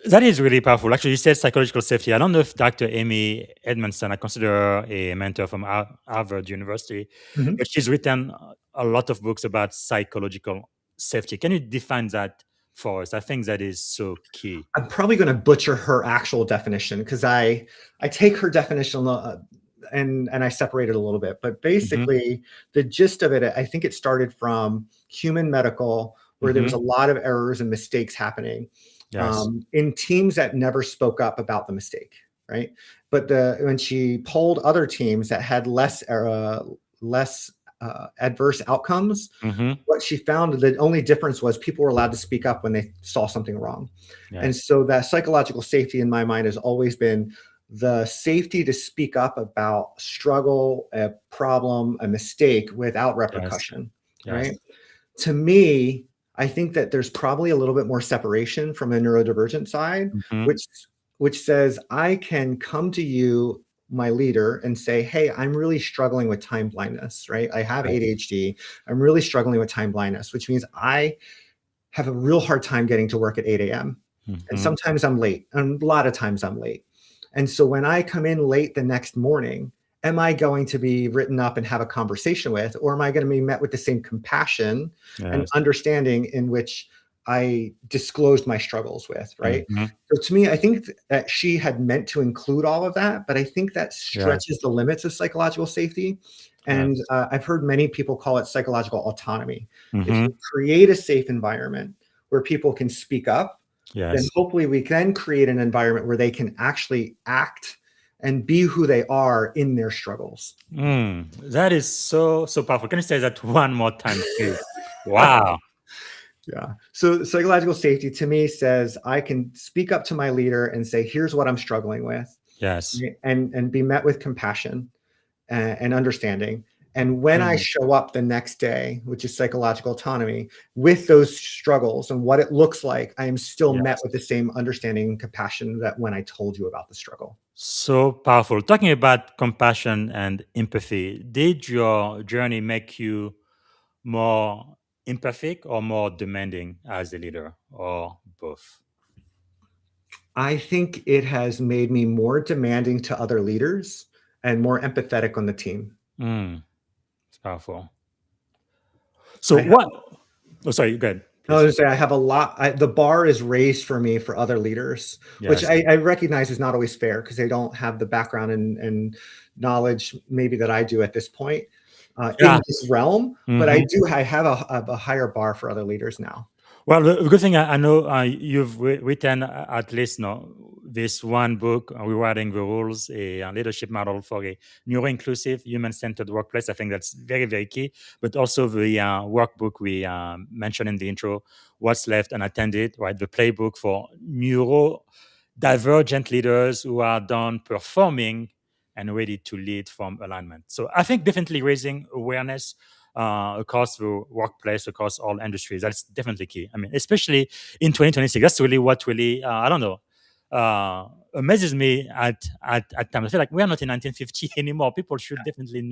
That is really powerful. Actually, you said psychological safety. I don't know if Dr. Amy Edmondson, I consider her a mentor from Harvard University, Mhm. but she's written a lot of books about psychological safety. Can you define that for us? I think that is so key. I'm probably going to butcher her actual definition because I take her definition and I separate it a little bit. But Hmm. basically, the gist of it, I think it started from human medical, where there was a Hmm. lot of errors and mistakes happening Yes. in teams that never spoke up about the mistake, right? But when she polled other teams that had less adverse outcomes, Hmm. what she found, the only difference was people were allowed to speak up when they saw something wrong. And Yes. so that psychological safety in my mind has always been the safety to speak up about struggle, a problem, a mistake without Yes. repercussion, Yes. right? To me, I think that there's probably a little bit more separation from a neurodivergent side, Hmm. which which says I can come to you, my leader, and say, hey, I'm really struggling with time blindness, right? I have Yes. ADHD. I'm really struggling with time blindness, which means I have a real hard time getting to work at 8 a.m. And Hmm. sometimes I'm late, and a lot of times I'm late. And so when I come in late the next morning, am I going to be written up and have a conversation with, or am I going to be met with the same compassion and Yes. understanding in which I disclosed my struggles with, right? Hmm. So to me, I think that she had meant to include all of that, but I think that stretches Yes. the limits of psychological safety. And Yes. I've heard many people call it psychological autonomy. If Hmm. you create a safe environment where people can speak up, then Yes. hopefully we can create an environment where they can actually act and be who they are in their struggles. That is so powerful. Can you say that one more time, please? Wow. Yeah. So psychological safety to me says I can speak up to my leader and say, here's what I'm struggling with, Yes. and be met with compassion and understanding. And when I Mm. show up the next day, which is psychological autonomy, with those struggles and what it looks like, I am still met Yes. with the same understanding and compassion that when I told you about the struggle. So powerful. Talking about compassion and empathy, did your journey make you more empathic or more demanding as a leader, or both? I think it has made me more demanding to other leaders and more empathetic on the team. It's powerful. So I have, what? Oh, sorry. Go ahead, I was please. gonna say I have a lot. The bar is raised for me for other leaders, which Yes. I recognize is not always fair because they don't have the background and knowledge maybe that I do at this point Yeah. in this realm. But Hmm. I have a higher bar for other leaders now. Well, the good thing I know you've written at least no this one book, Rewriting the Rules, a leadership model for a neuroinclusive, human-centered workplace. I think that's very key. But also the workbook we mentioned in the intro, What's Left Unattended, right? The playbook for neurodivergent leaders who are done performing and ready to lead from alignment. So I think definitely raising awareness across the workplace, across all industries. That's definitely key. I mean, especially in 2026, that's really what really, I don't know, amazes me at times. I feel like we're not in 1950 anymore. People should definitely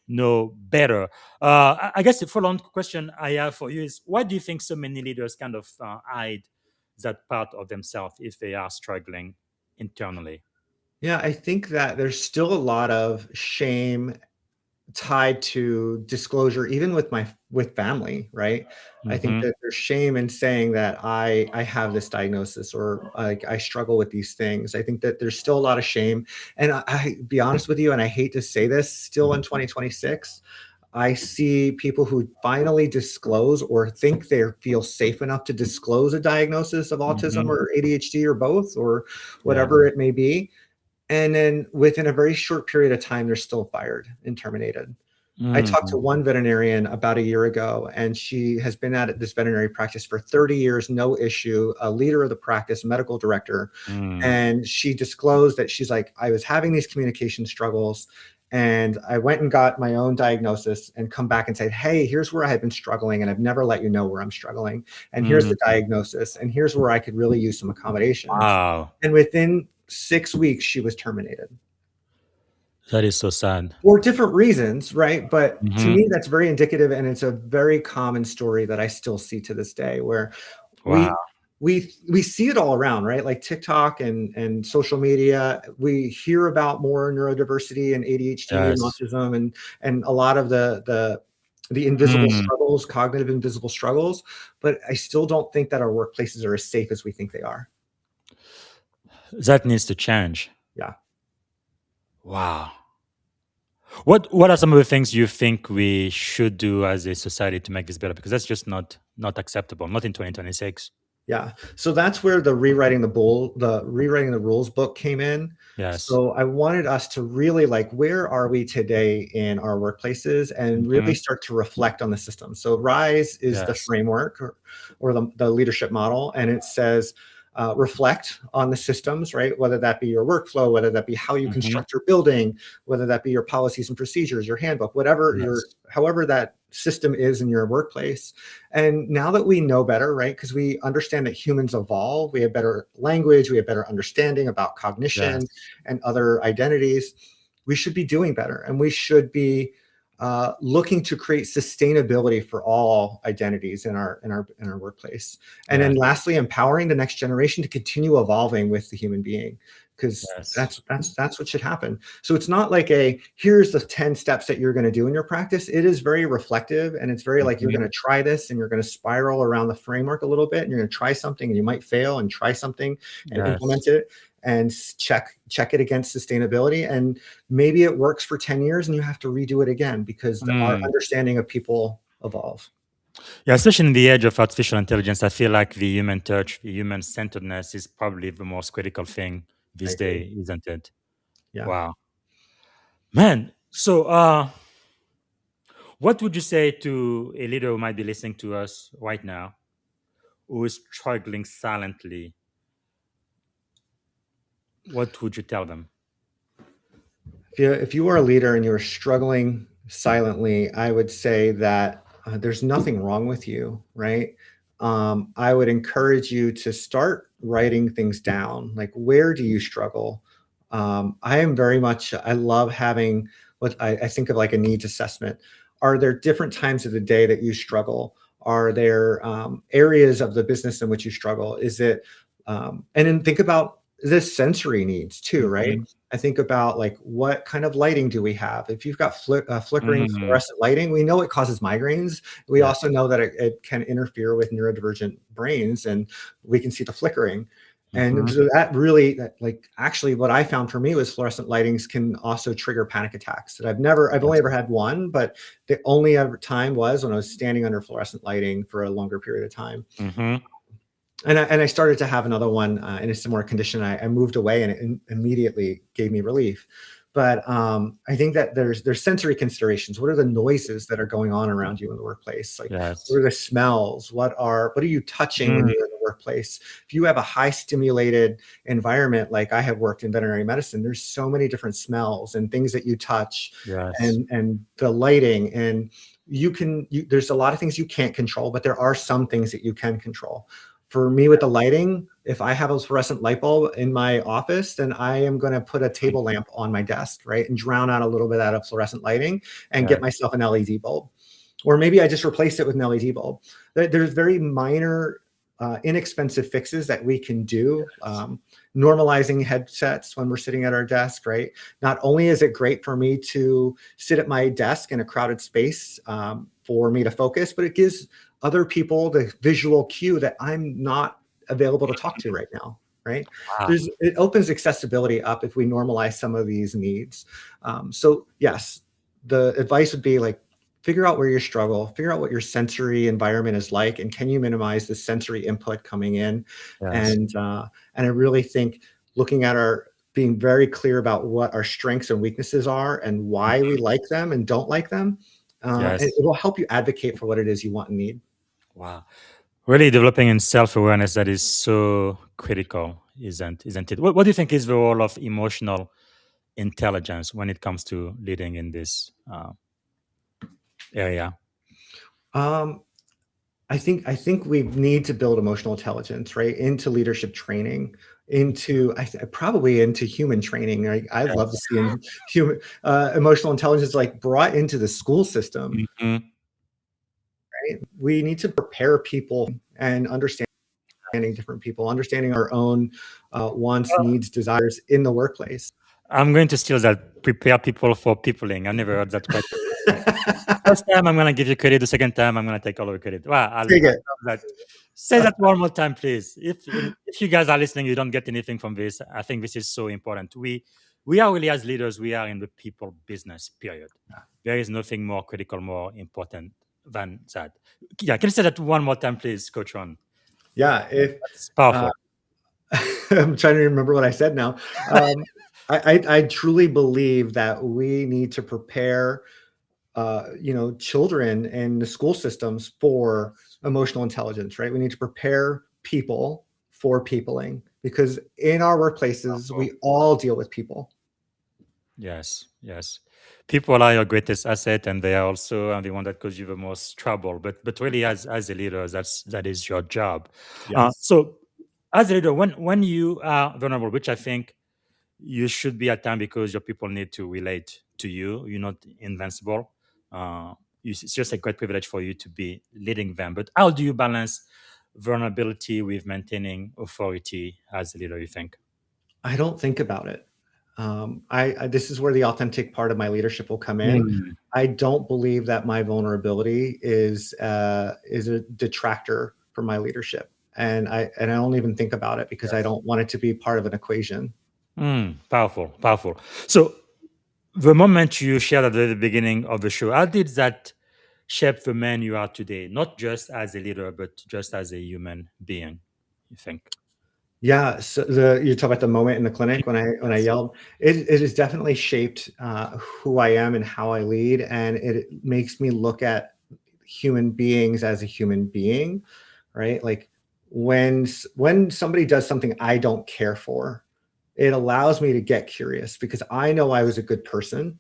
know better. I guess the follow-on question I have for you is, why do you think so many leaders kind of hide that part of themselves if they are struggling internally? Yeah, I think that there's still a lot of shame tied to disclosure, even with family, right? I think Hmm. that there's shame in saying that I have this diagnosis or I struggle with these things. I think that there's still a lot of shame. And I be honest with you, and I hate to say this, still in 2026, I see people who finally disclose or think they feel safe enough to disclose a diagnosis of autism Hmm. or ADHD or both or Yeah. whatever it may be. And then within a very short period of time, they're still fired and terminated. I talked to Mhm. one veterinarian about a year ago, and she has been at this veterinary practice for 30 years, no issue, a leader of the practice, medical director. Mm. And she disclosed that she's like, I was having these communication struggles. And I went and got my own diagnosis and come back and said, hey, here's where I had been struggling, and I've never let you know where I'm struggling. And here's the diagnosis, and here's where I could really use some accommodations. Wow. And within 6 weeks, she was terminated. That is so sad. For different reasons, right? But to Mhm. me, that's very indicative, and it's a very common story that I still see to this day, where Wow. we see it all around, right? Like TikTok and social media. We hear about more neurodiversity and ADHD and Yes. autism and a lot of the invisible Mm. struggles, cognitive invisible struggles. But I still don't think that our workplaces are as safe as we think they are. That needs to change. Yeah. Wow. What are some of the things you think we should do as a society to make this better? Because that's just not acceptable, not in 2026. Yeah. So that's where the rewriting the rules book came in. Yes. So I wanted us to really like, where are we today in our workplaces, and really Mhm. start to reflect on the system. So RISE is the Yes. framework, or the leadership model. And it says, reflect on the systems, right? Whether that be your workflow, whether that be how you Mhm. construct your building, whether that be your policies and procedures, your handbook, Yes. however that system is in your workplace. And now that we know better, right? Because we understand that humans evolve, we have better language, we have better understanding about cognition Yes. and other identities. We should be doing better, and we should be looking to create sustainability for all identities in our workplace. And then Yes. lastly, empowering the next generation to continue evolving with the human being, because Yes. that's what should happen. So it's not like here's the 10 steps that you're going to do in your practice. It is very reflective, and it's very like, you're going Mhm. to try this, and you're going to spiral around the framework a little bit, and you're going to try something, and you might fail, and try something and implement Yes. it, and check it against sustainability. And maybe it works for 10 years and you have to redo it again, because our Mm. understanding of people evolve. Yeah, especially in the age of artificial intelligence, I feel like the human touch, the human centeredness is probably the most critical thing I this agree. day, isn't it? Yeah. Wow. Man, so what would you say to a leader who might be listening to us right now who is struggling silently? What would you tell them? If you are a leader and you're struggling silently, I would say that there's nothing wrong with you, right? I would encourage you to start writing things down. Like, where do you struggle? I am very much, I love having what I think of like a needs assessment. Are there different times of the day that you struggle? Are there areas of the business in which you struggle? Is it, and then think about the sensory needs too, right? Mhm. I think about like, what kind of lighting do we have? If you've got flickering Mm. fluorescent lighting, we know it causes migraines. We Yes. also know that it can interfere with neurodivergent brains, and we can see the flickering. And Mhm. so like, actually what I found for me was fluorescent lightings can also trigger panic attacks. That I've only Yes. ever had one, but the only ever time was when I was standing under fluorescent lighting for a longer period of time. Mhm. And I started to have another one in a similar condition. I moved away, and it immediately gave me relief. But I think that there's sensory considerations. What are the noises that are going on around you in the workplace? Like, what Yes. are the smells? What are you touching when Mm. you're in the workplace? If you have a high stimulated environment, like I have worked in veterinary medicine, there's so many different smells and things that you touch, Yes. and the lighting, and there's a lot of things you can't control, but there are some things that you can control. For me, with the lighting, if I have a fluorescent light bulb in my office, then I am going to put a table lamp on my desk, right? And drown out a little bit out of fluorescent lighting, and get Yes. myself an LED bulb. Or maybe I just replace it with an LED bulb. There's very minor, inexpensive fixes that we can do. Normalizing headsets when we're sitting at our desk, right? Not only is it great for me to sit at my desk in a crowded space, for me to focus, but it gives other people the visual cue that I'm not available to talk to right now, right? Wow. It opens accessibility up if we normalize some of these needs. So yes, the advice would be like, figure out where you struggle, figure out what your sensory environment is like, and can you minimize the sensory input coming in? Yes. And I really think looking at being very clear about what our strengths and weaknesses are, and why we like them and don't like them, it Yes. will help you advocate for what it is you want and need. Wow. Really developing in self-awareness, that is so critical, isn't it? What do you think is the role of emotional intelligence when it comes to leading in this area? Um, I think we need to build emotional intelligence, right, into leadership training, into probably into human training. Right? I'd love to Yes. see human emotional intelligence like brought into the school system. Mhm. Right? We need to prepare people and understanding different people, understanding our own wants, needs, desires in the workplace. I'm going to steal that. Prepare people for peopling. I never heard that quite. First time I'm gonna give you credit. The second time I'm gonna take all the credit. Wow, Take I it. love that. Say that one more time, please. If you guys are listening, you don't get anything from this. I think this is so important. We are really, as leaders, we are in the people business. Period. There is nothing more critical, more important than that. Yeah, can you say that one more time, please, Coach Ron? Yeah, if That's powerful. uh, I'm trying to remember what I said now. I truly believe that we need to prepare, children in the school systems for emotional intelligence, right? We need to prepare people for peopling because in our workplaces, we all deal with people. Yes, yes. People are your greatest asset, and they are also the one that cause you the most trouble. But really, as a leader, that is your job. Yes. So, as a leader, when you are vulnerable, which I think you should be at time because your people need to relate to you. You're not invincible. Uh, it's just a great privilege for you to be leading them. But how do you balance vulnerability with maintaining authority as a leader? You think? I don't think about it. I this is where the authentic part of my leadership will come in. Mm. I don't believe that my vulnerability is a detractor from my leadership, and I don't even think about it because I Yes. don't want it to be part of an equation. Powerful, powerful. So the moment you shared at the beginning of the show, how did that shape the man you are today? Not just as a leader, but just as a human being. You think? Yeah, so you talk about the moment in the clinic when I Yes. yelled. It has definitely shaped who I am and how I lead, and it makes me look at human beings as a human being, right? Like when somebody does something I don't care for, it allows me to get curious because I know I was a good person.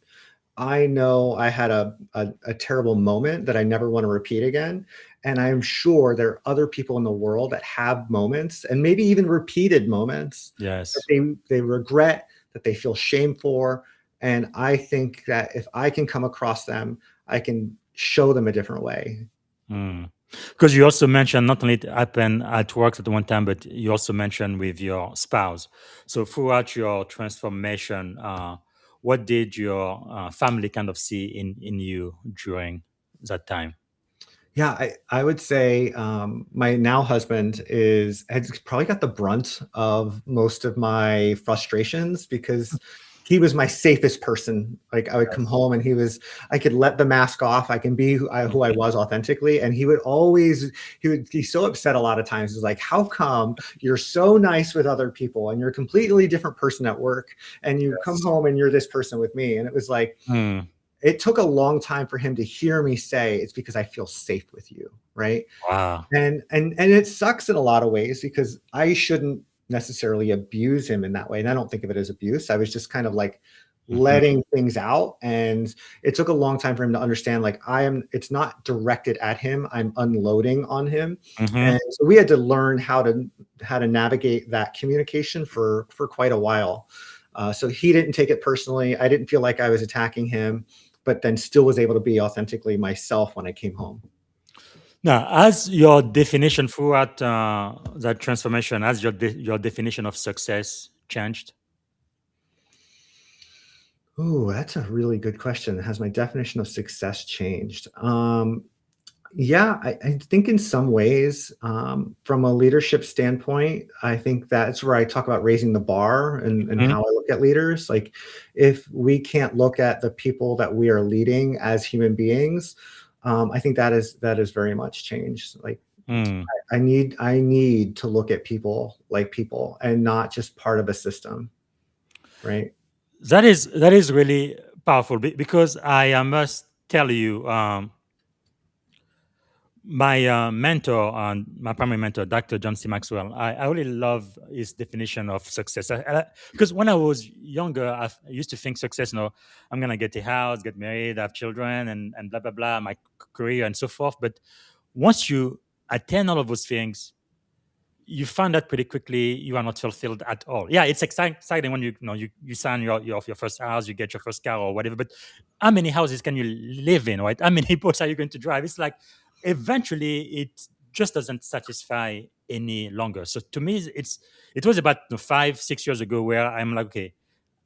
I know I had a terrible moment that I never want to repeat again. And I'm sure there are other people in the world that have moments and maybe even repeated moments that Yes. they regret, that they feel shame for. And I think that if I can come across them, I can show them a different way. Because you also mentioned not only it happened at work at one time, but you also mentioned with your spouse. So throughout your transformation, what did your family kind of see in you during that time? Yeah, I would say my now husband has probably got the brunt of most of my frustrations because he was my safest person. Like I would come Yes. home and I could let the mask off. I can be who I was authentically. And he would always, he would be so upset a lot of times. He's like, how come you're so nice with other people and you're a completely different person at work and you come Yes. home and you're this person with me? And it was like, Mm. it took a long time for him to hear me say it's because I feel safe with you, right? Wow. And it sucks in a lot of ways because I shouldn't necessarily abuse him in that way. And I don't think of it as abuse. I was just kind of like Mhm. letting things out. And it took a long time for him to understand like it's not directed at him. I'm unloading on him. And Mhm. so we had to learn how to navigate that communication for quite a while. So he didn't take it personally. I didn't feel like I was attacking him, but then still was able to be authentically myself when I came home. Now, as your definition throughout that transformation, as your definition of success changed? Ooh, that's a really good question. Has my definition of success changed? Yeah, I think in some ways, from a leadership standpoint, I think that's where I talk about raising the bar and Mhm. how I look at leaders. Like, if we can't look at the people that we are leading as human beings, I think that is very much changed. Like, Mm. I need to look at people like people and not just part of a system, right? That is really powerful because I must tell you, My mentor, my primary mentor, Dr. John C. Maxwell, I really love his definition of success. Because when I was younger, I used to think success, I'm going to get a house, get married, have children, and blah, blah, blah, my career and so forth. But once you attain all of those things, you find out pretty quickly you are not fulfilled at all. Yeah, it's exciting when you sign your first house, you get your first car or whatever. But how many houses can you live in, right? How many boats are you going to drive? It's like eventually it just doesn't satisfy any longer. So to me, it was about 5-6 years ago where I'm like, okay,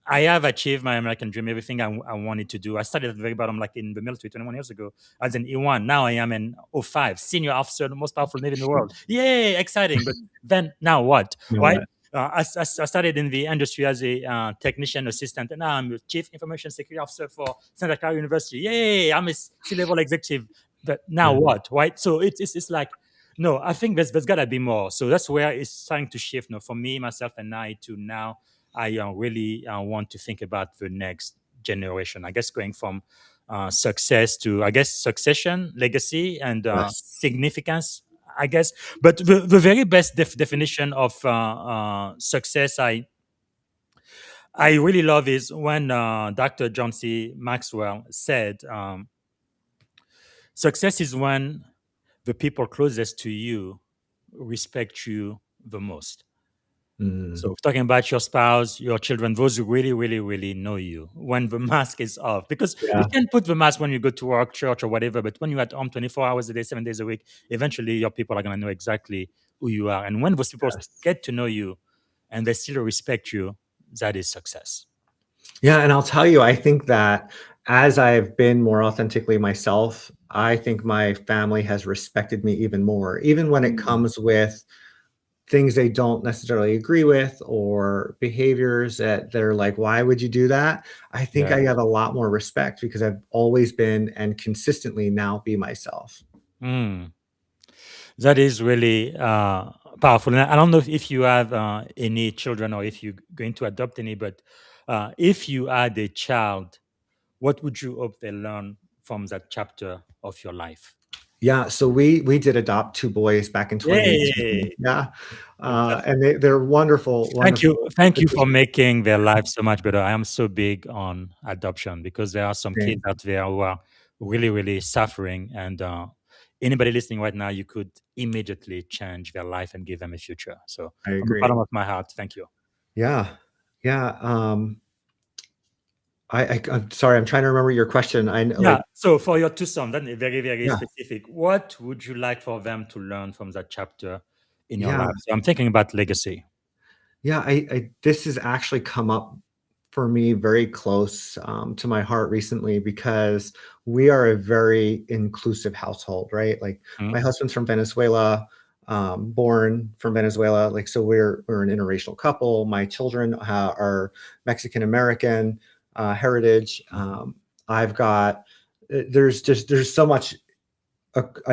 I have achieved my American dream, everything I wanted to do. I started at the very bottom, like in the military 21 years ago, as an E1. Now I am an O5, senior officer, the most powerful Navy in the world. Yay, exciting. But then, now what? Right? I started in the industry as a technician assistant, and now I'm the chief information security officer for Santa Clara University. Yay, I'm a C-level executive. But now Yeah. what? Right? So it's like, no, I think there's got to be more. So that's where it's starting to shift, for me, myself, and I to now I really want to think about the next generation. I guess going from success to, I guess, succession, legacy, and Yes. significance. I guess, but the very best definition of success I really love is when Dr. John C. Maxwell said, "Success is when the people closest to you respect you the most." Mm. So talking about your spouse, your children, those who really, really, really know you when the mask is off. Because you Yeah. can put the mask when you go to work, church, or whatever, but when you're at home 24 hours a day, 7 days a week, eventually your people are going to know exactly who you are. And when those people Yes. get to know you and they still respect you, that is success. Yeah, and I'll tell you, I think that as I've been more authentically myself, I think my family has respected me even more, even when it Mm. comes with things they don't necessarily agree with or behaviors that they're like, "Why would you do that?" I think Yeah. I have a lot more respect because I've always been and consistently now be myself. Mm. That is really powerful. And I don't know if you have any children or if you're going to adopt any, but if you had a child, what would you hope they learn from that chapter of your life? Yeah, so we did adopt 2 boys back in 2018. Yay! Yeah, Fantastic. and they're wonderful, Thank you. wonderful Thank you for additions. making their life so much better. I am so big on adoption because there are some kids Same. out there who are really, really suffering. And anybody listening right now, you could immediately change their life and give them a future. So, I from the agree. bottom of my heart, thank you. Yeah. Yeah, I'm sorry, I'm trying to remember your question. I know, Yeah. like, So, for your two sons, that's very, very yeah, specific. What would you like for them to learn from that chapter in your yeah, life? So, I'm thinking about legacy. yeah, I this has actually come up for me very close, to my heart recently because we are a very inclusive household, right? Like, Mm, my husband's from Venezuela, born from Venezuela, like, so we're an interracial couple. My children, are Mexican American, heritage. I've got there's so much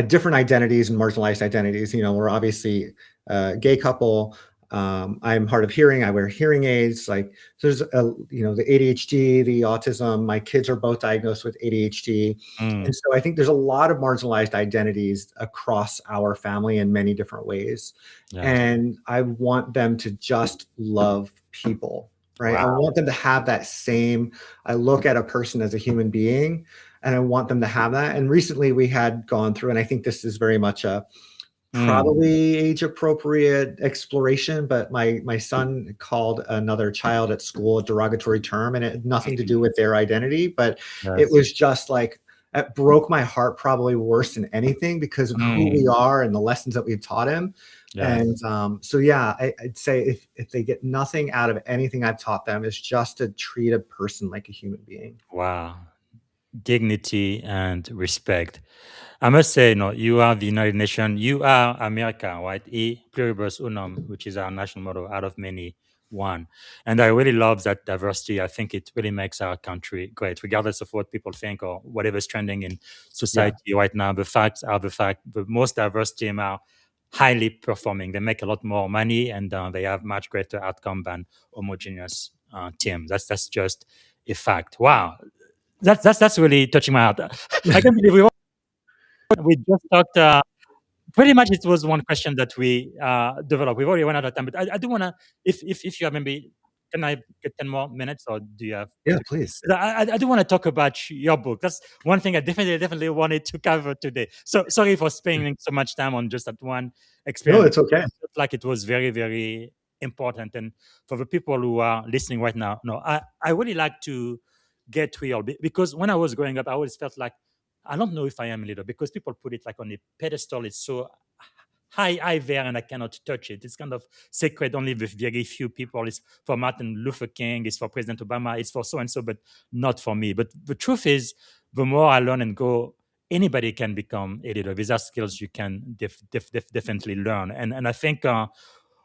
different identities and marginalized identities. We're obviously a gay couple. I'm hard of hearing. I wear hearing aids. Like, so there's the ADHD, the autism. My kids are both diagnosed with ADHD, mm, and so I think there's a lot of marginalized identities across our family in many different ways. yes. And I want them to just love people, right? I Wow. want them to have that same. I look at a person as a human being, and I want them to have that. And recently we had gone through, and I think this is very much a Mm, probably age appropriate exploration, but my son called another child at school a derogatory term, and it had nothing to do with their identity, but it yes. was just like it broke my heart probably worse than anything because of who we Mm, are and the lessons that we've taught him. And yes. so yeah, I'd say if they get nothing out of anything I've taught them, is just to treat a person like a human being. Wow. Dignity and respect. I must say, you are the United Nations, you are America, right? E pluribus unum, which is our national motto, out of many, one. And I really love that diversity. I think it really makes our country great, regardless of what people think or whatever's trending in Yeah, society right now. The facts are the fact. The most diverse team are highly performing. They make a lot more money and they have much greater outcome than homogeneous teams. That's just a fact. Wow, that's really touching my heart. I can't believe we just talked. pretty much it was one question that we developed. We've already run out of time, but I do want to, if you have maybe, can I get 10 more minutes or do you have Yeah, to? please. I do want to talk about your book. That's one thing I definitely wanted to cover today. So sorry for spending so much time on just that one No, experience. it's okay. I felt like it was very, very important. And for the people who are listening right now, no, I really like to get real because when I was growing up, I always felt like I don't know if I am a leader because people put it like on a pedestal. It's so high there and I cannot touch it. It's kind of sacred only with very few people. It's for Martin Luther King, it's for President Obama, it's for so and so, but not for me. But the truth is, the more I learn and go, anybody can become a leader. These are skills you can definitely learn. And I think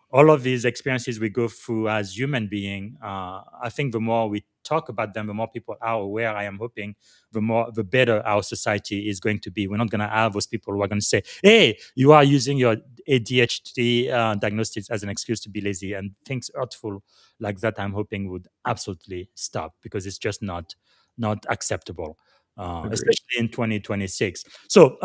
all of these experiences we go through as human being, I think the more we talk about them, the more people are aware. I am hoping the better our society is going to be. We're not going to have those people who are going to say, "Hey, you are using your ADHD diagnostics as an excuse to be lazy," and things hurtful like that. I'm hoping would absolutely stop because it's just not acceptable, Agreed. especially in 2026. So.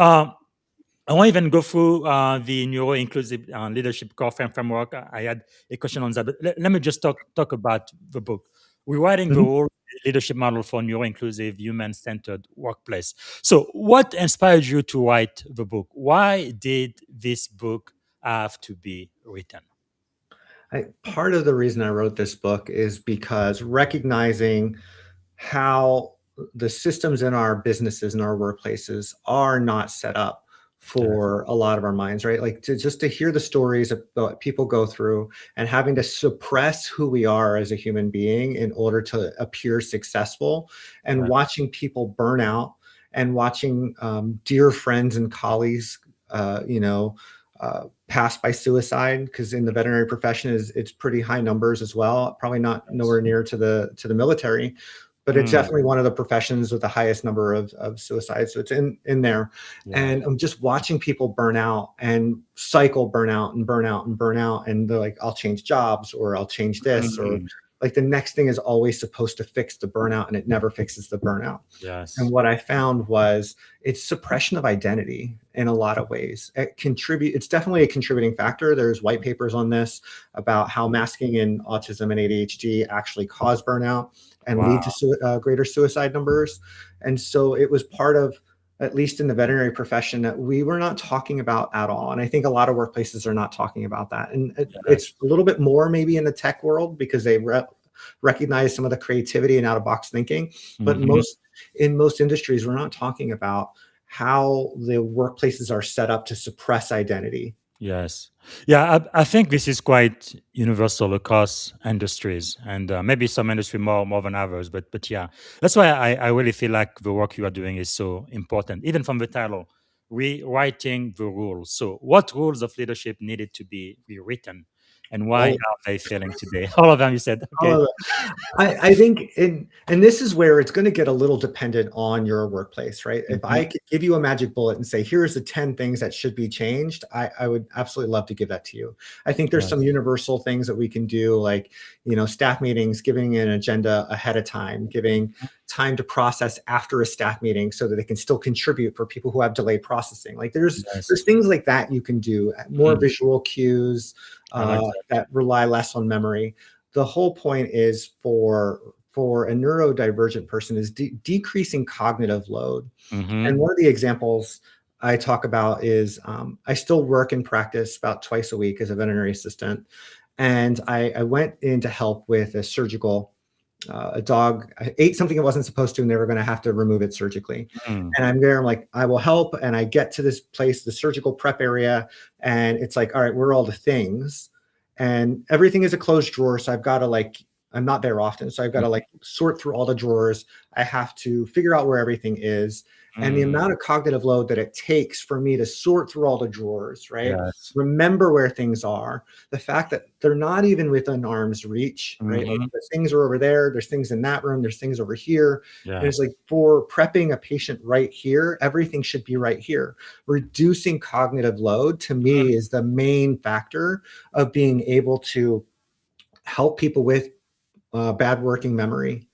I won't even go through the Neuroinclusive leadership core framework. I had a question on that, but let me just talk about the book. We're writing the Mhm. whole leadership model for neuroinclusive, human-centered workplace. So, what inspired you to write the book? Why did this book have to be written? Part of the reason I wrote this book is because recognizing how the systems in our businesses and our workplaces are not set up Yes, for a lot of our minds, right? Like to hear the stories of what people go through and having to suppress who we are as a human being in order to appear successful, and yes, watching people burn out, and watching dear friends and colleagues, pass by suicide, because in the veterinary profession it's pretty high numbers as well. Probably not yes. nowhere near to the military, but it's Mm, definitely one of the professions with the highest number of suicides. So it's in there. yes. And I'm just watching people burn out and cycle burn out and burn out and burn out. And they're like, I'll change jobs, or I'll change this, or Mm, like the next thing is always supposed to fix the burnout, and it never fixes the burnout. And yes. what I found was it's suppression of identity in a lot of ways. It's definitely a contributing factor. There's white papers on this about how masking in autism and ADHD actually cause burnout and Wow. lead to greater suicide numbers. And so it was part of, at least in the veterinary profession, that we were not talking about at all. And I think a lot of workplaces are not talking about that. And it's Yes. a little bit more maybe in the tech world because they recognize some of the creativity and out of box thinking. But Mhm. in most industries, we're not talking about how the workplaces are set up to suppress identity. Yes. Yeah, I think this is quite universal across industries and maybe some industry more than others. But yeah, that's why I really feel like the work you are doing is so important, even from the title, rewriting the rules. So, what rules of leadership needed to be rewritten and why All are they failing today? All of them, you said. Okay. all of I think and this is where it's going to get a little dependent on your workplace, right? If Mhm. I could give you a magic bullet and say, here's the 10 things that should be changed, I would absolutely love to give that to you. I think there's some Yes. universal things that we can do, like, staff meetings, giving an agenda ahead of time, giving time to process after a staff meeting so that they can still contribute for people who have delayed processing. Like Yes. there's things like that you can do, more Mm, visual cues I like that. that rely less on memory. The whole point is for a neurodivergent person is decreasing cognitive load. And Hmm. one of the examples I talk about is I still work in practice about twice a week as a veterinary assistant. And I went in to help with a surgical, a dog ate something it wasn't supposed to, and they were going to have to remove it surgically. Mm, And I'm there, I'm like, I will help. And I get to this place, the surgical prep area, and it's like, all right, where are all the things? And everything is a closed drawer. So I've got to I'm not there often. So I've got to sort through all the drawers. I have to figure out where everything is. And the mm, amount of cognitive load that it takes for me to sort through all the drawers, right? yes. Remember where things are. The fact that they're not even within arm's reach, right? Like Hmm. the things are over there. There's things in that room. There's things over here. And it's Yes. like, for prepping a patient right here, everything should be right here. Reducing cognitive load to me is the main factor of being able to help people with bad working memory,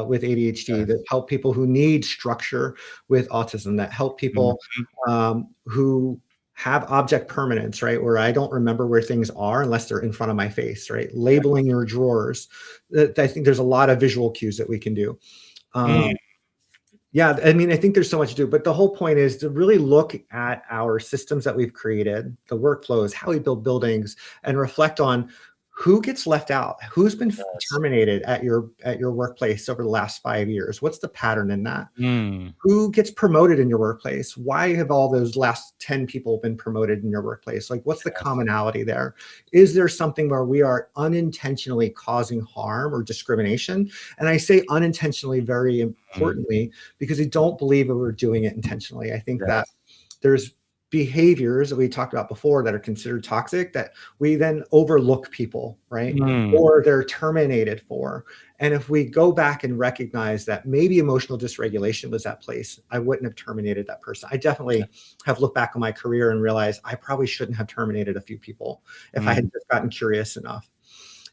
with ADHD, that Yes. help people who need structure with autism, that help people Mhm. who have object permanence, right? Where I don't remember where things are unless they're in front of my face, right? Labeling your drawers. I think there's a lot of visual cues that we can do. Mm, Yeah, I mean, I think there's so much to do, but the whole point is to really look at our systems that we've created, the workflows, how we build buildings, and reflect on who gets left out, who's been yes. terminated at your workplace over the last 5 years. What's the pattern in that? Mm, Who gets promoted in your workplace? Why have all those last 10 people been promoted in your workplace? Like, what's the yes. commonality there? Is there something where we are unintentionally causing harm or discrimination? And I say unintentionally very Mm, importantly, because I don't believe that we're doing it intentionally. I think that yes. there's behaviors that we talked about before that are considered toxic that we then overlook people, right? Mm, Or they're terminated for. And if we go back and recognize that maybe emotional dysregulation was at place, I wouldn't have terminated that person. I definitely have looked back on my career and realized I probably shouldn't have terminated a few people if I had mm, just gotten curious enough.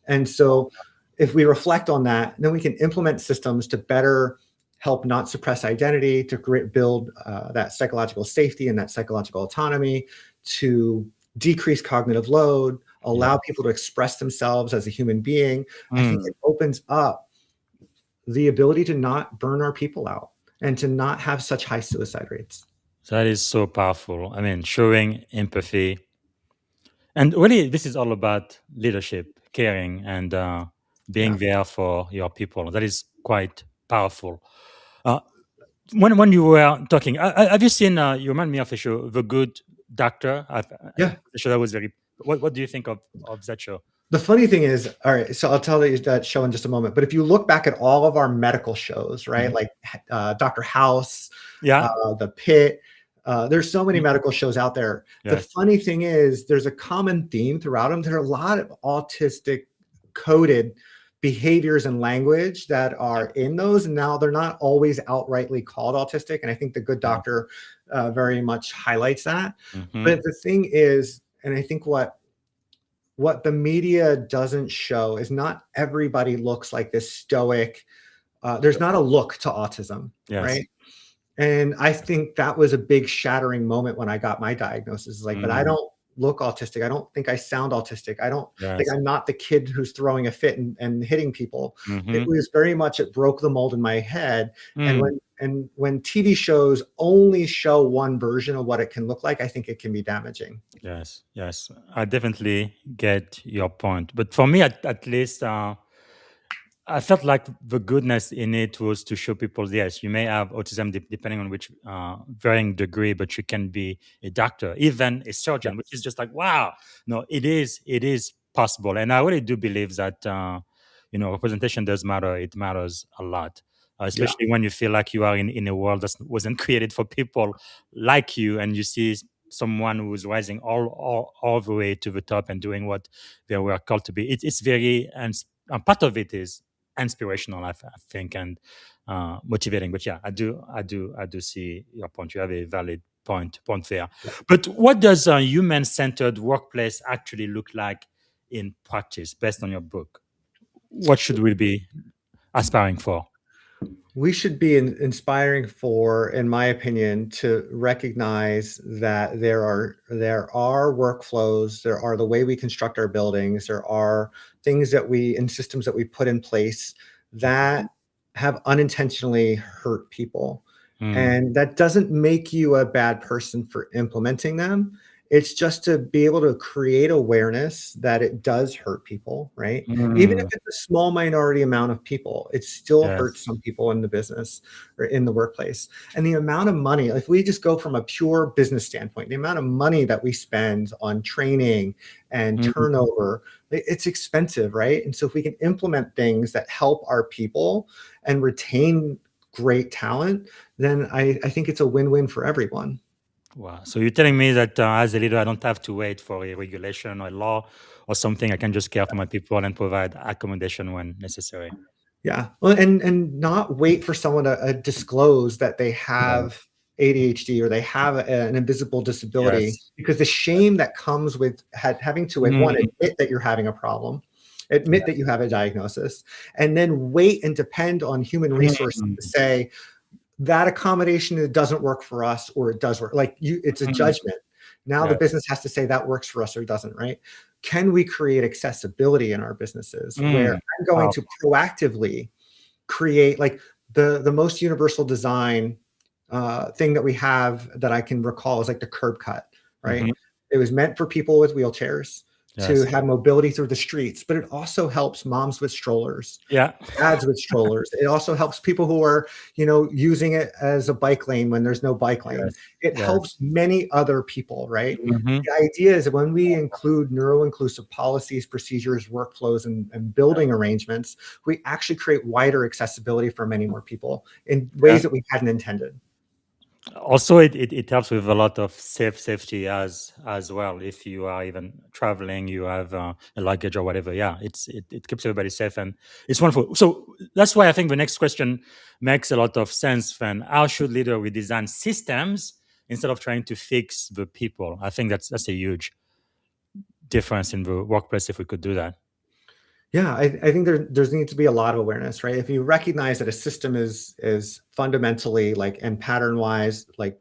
And so if we reflect on that, then we can implement systems to better help not suppress identity, to build that psychological safety and that psychological autonomy, to decrease cognitive load, yeah. allow people to express themselves as a human being. I think Mm, it opens up the ability to not burn our people out and to not have such high suicide rates. that is so powerful. I mean, showing empathy. And really, this is all about leadership, caring, and being Yeah. there for your people. That is quite powerful. Uh, when you were talking, have you seen? You remind me of a show, The Good Doctor. Yeah. The show that was very. What do you think of that show? The funny thing is, all right, so I'll tell you that show in just a moment. But if you look back at all of our medical shows, right, Mhm. like Dr. House, Yeah. The Pit, there's so many Mhm. medical shows out there. The Yes. funny thing is, there's a common theme throughout them. There are a lot of autistic coded behaviors and language that are in those. And now they're not always outrightly called autistic. And I think The Good Doctor very much highlights that. Mm-hmm. But the thing is, and I think what the media doesn't show is not everybody looks like this stoic. There's not a look to autism, Yes. right? And I think that was a big shattering moment when I got my diagnosis. It's like, but I Mm, don't look autistic. I don't think I sound autistic. I don't like yes. I'm not the kid who's throwing a fit and hitting people. It Mm-hmm. was very much it broke the mold in my head. And Mm, when TV shows only show one version of what it can look like, I think it can be damaging. yes. Yes. I definitely get your point. But for me, at least, I felt like the goodness in it was to show people, yes, you may have autism depending on which varying degree, but you can be a doctor, even a surgeon, which is just like, wow. No, it is possible. And I really do believe that, representation does matter. It matters a lot, Yeah. especially when you feel like you are in a world that wasn't created for people like you, and you see someone who's rising all the way to the top and doing what they were called to be. It's very, and part of it is inspirational, I think, and motivating. But yeah, I do see your point. You have a valid point there. But what does a human-centered workplace actually look like in practice, based on your book? What should we be aspiring for? We should be inspiring for, in my opinion, to recognize that there are workflows, there are the way we construct our buildings, there are things that we and systems that we put in place that have unintentionally hurt people. Mm, And that doesn't make you a bad person for implementing them. It's just to be able to create awareness that it does hurt people, right? Even if mm, it's a small minority amount of people, it still hurts yes. some people in the business or in the workplace. And the amount of money, if we just go from a pure business standpoint, the amount of money that we spend on training and Mm, turnover, it's expensive, right? And so if we can implement things that help our people and retain great talent, then I think it's a win-win for everyone. wow. So you're telling me that as a leader, I don't have to wait for a regulation or a law or something. I can just care for my people and provide accommodation when necessary. Yeah. Well, and not wait for someone to disclose that they Yeah. have ADHD or they have an invisible disability, Yes. because the shame that comes with having to one, Mm, admit that you're having a problem, admit that you have a diagnosis, and then wait and depend on human resources mm, to say that accommodation, it doesn't work for us or it does work. Like it's a mm, judgment. Now the business has to say that works for us or doesn't, right? Can we create accessibility in our businesses where I'm going to proactively create like the most universal design thing that we have that I can recall is like the curb cut, right? It was meant for people with wheelchairs to have mobility through the streets, but it also helps moms with strollers, dads with strollers. It also helps people who are, using it as a bike lane when there's no bike lane. It helps many other people, right? The idea is that when we include neuro-inclusive policies, procedures, workflows, and building arrangements, we actually create wider accessibility for many more people in ways that we hadn't intended. Also, it helps with a lot of safety as well. If you are even traveling, you have a luggage or whatever. Yeah, it keeps everybody safe, and it's wonderful. So that's why I think the next question makes a lot of sense. Then, how should leader redesign systems instead of trying to fix the people? I think that's a huge difference in the workplace if we could do that. Yeah, I think there's needs to be a lot of awareness, right? If you recognize that a system is fundamentally like and pattern wise like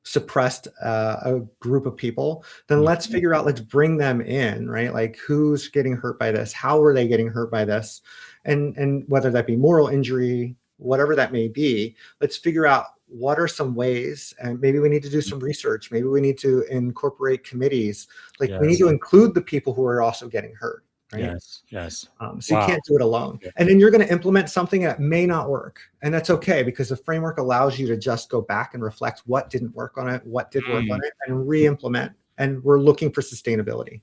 suppressed a group of people, then let's figure out, let's bring them in, right? Like who's getting hurt by this? How are they getting hurt by this? And whether that be moral injury, whatever that may be, let's figure out what are some ways, and maybe we need to do some research. Maybe we need to incorporate committees. Like we need to include the people who are also getting hurt. Right? Yes. So you can't do it alone. And then you're going to implement something that may not work. And that's okay, because the framework allows you to just go back and reflect what didn't work on it, what did work on it, and re-implement. And we're looking for sustainability.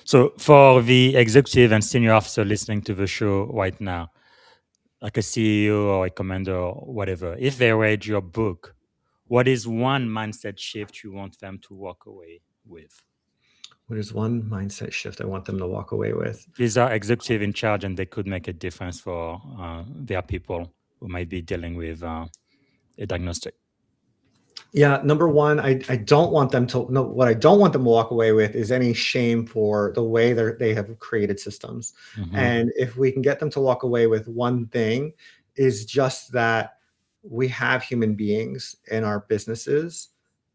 So for the executive and senior officer listening to the show right now, like a CEO or a commander or whatever, if they read your book, what is one mindset shift you want them to walk away with? What is one mindset shift I want them to walk away with? These are executive in charge, and they could make a difference for their people who might be dealing with a diagnostic. Yeah, number one, I don't want them to know, what I don't want them to walk away with is any shame for the way they have created systems. And if we can get them to walk away with one thing, is just that we have human beings in our businesses,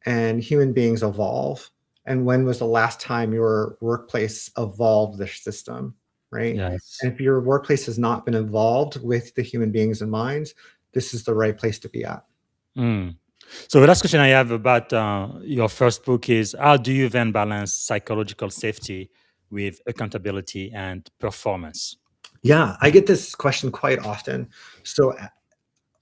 and human beings evolve. And when was the last time your workplace evolved their system, right? Yes. And if your workplace has not been involved with the human beings in mind, this is the right place to be at. So the last question I have about your first book is, how do you then balance psychological safety with accountability and performance? Yeah, I get this question quite often. So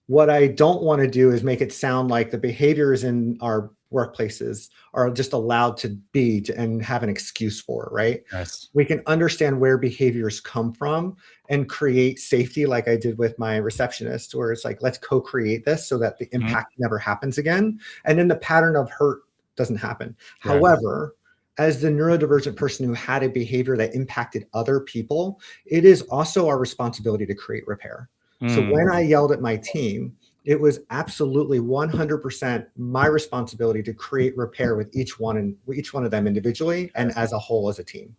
what I don't want to do is make it sound like the behaviors in our workplaces are just allowed to be and have an excuse for, right? Yes. We can understand where behaviors come from and create safety, like I did with my receptionist, where it's like, let's co-create this so that the impact never happens again. And then the pattern of hurt doesn't happen. Yeah. However, as the neurodivergent person who had a behavior that impacted other people, it is also our responsibility to create repair. So when I yelled at my team, it was absolutely 100% my responsibility to create repair with each one of them individually and as a whole, as a team.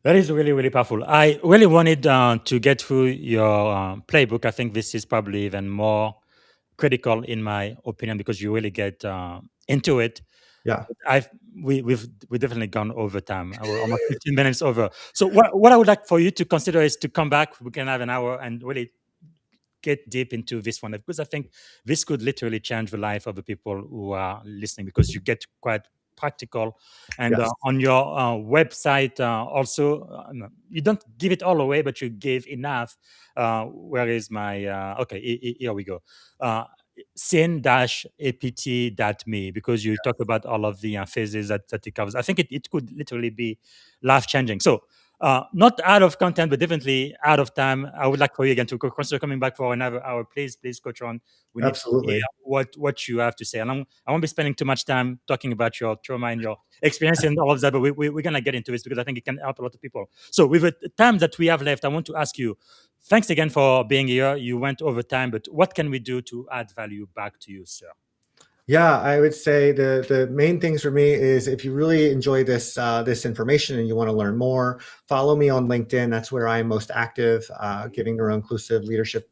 That is really, really powerful. I really wanted to get through your playbook. I think this is probably even more critical in my opinion, because you really get into it. Yeah, we've definitely gone over time. We're almost 15 minutes over. So what I would like for you to consider is to come back. We can have an hour and really get deep into this one, because I think this could literally change the life of the people who are listening, because you get quite practical. And on your website also, you don't give it all away, but you gave enough. Where is my, okay, here we go. Sin-apt.me, because you talk about all of the phases that it covers. I think it could literally be life-changing. So not out of content, but definitely out of time. I would like for you again to consider coming back for another hour. Please, Coach Ron. We need to hear what you have to say. And I won't be spending too much time talking about your trauma and your experience and all of that, but we're going to get into this because I think it can help a lot of people. So with the time that we have left, I want to ask you, thanks again for being here. You went over time, but what can we do to add value back to you, sir? Yeah, I would say the main things for me is, if you really enjoy this information and you want to learn more, follow me on LinkedIn. That's where I am most active, giving Neuroinclusive leadership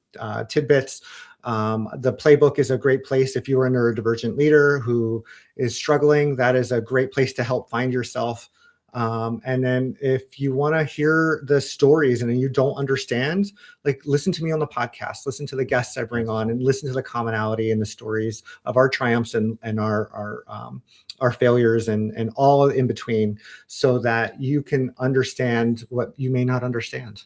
tidbits. The playbook is a great place if you are a neurodivergent leader who is struggling. That is a great place to help find yourself. And then if you want to hear the stories and you don't understand, like listen to me on the podcast, listen to the guests I bring on, and listen to the commonality in the stories of our triumphs and our failures and all in between, so that you can understand what you may not understand.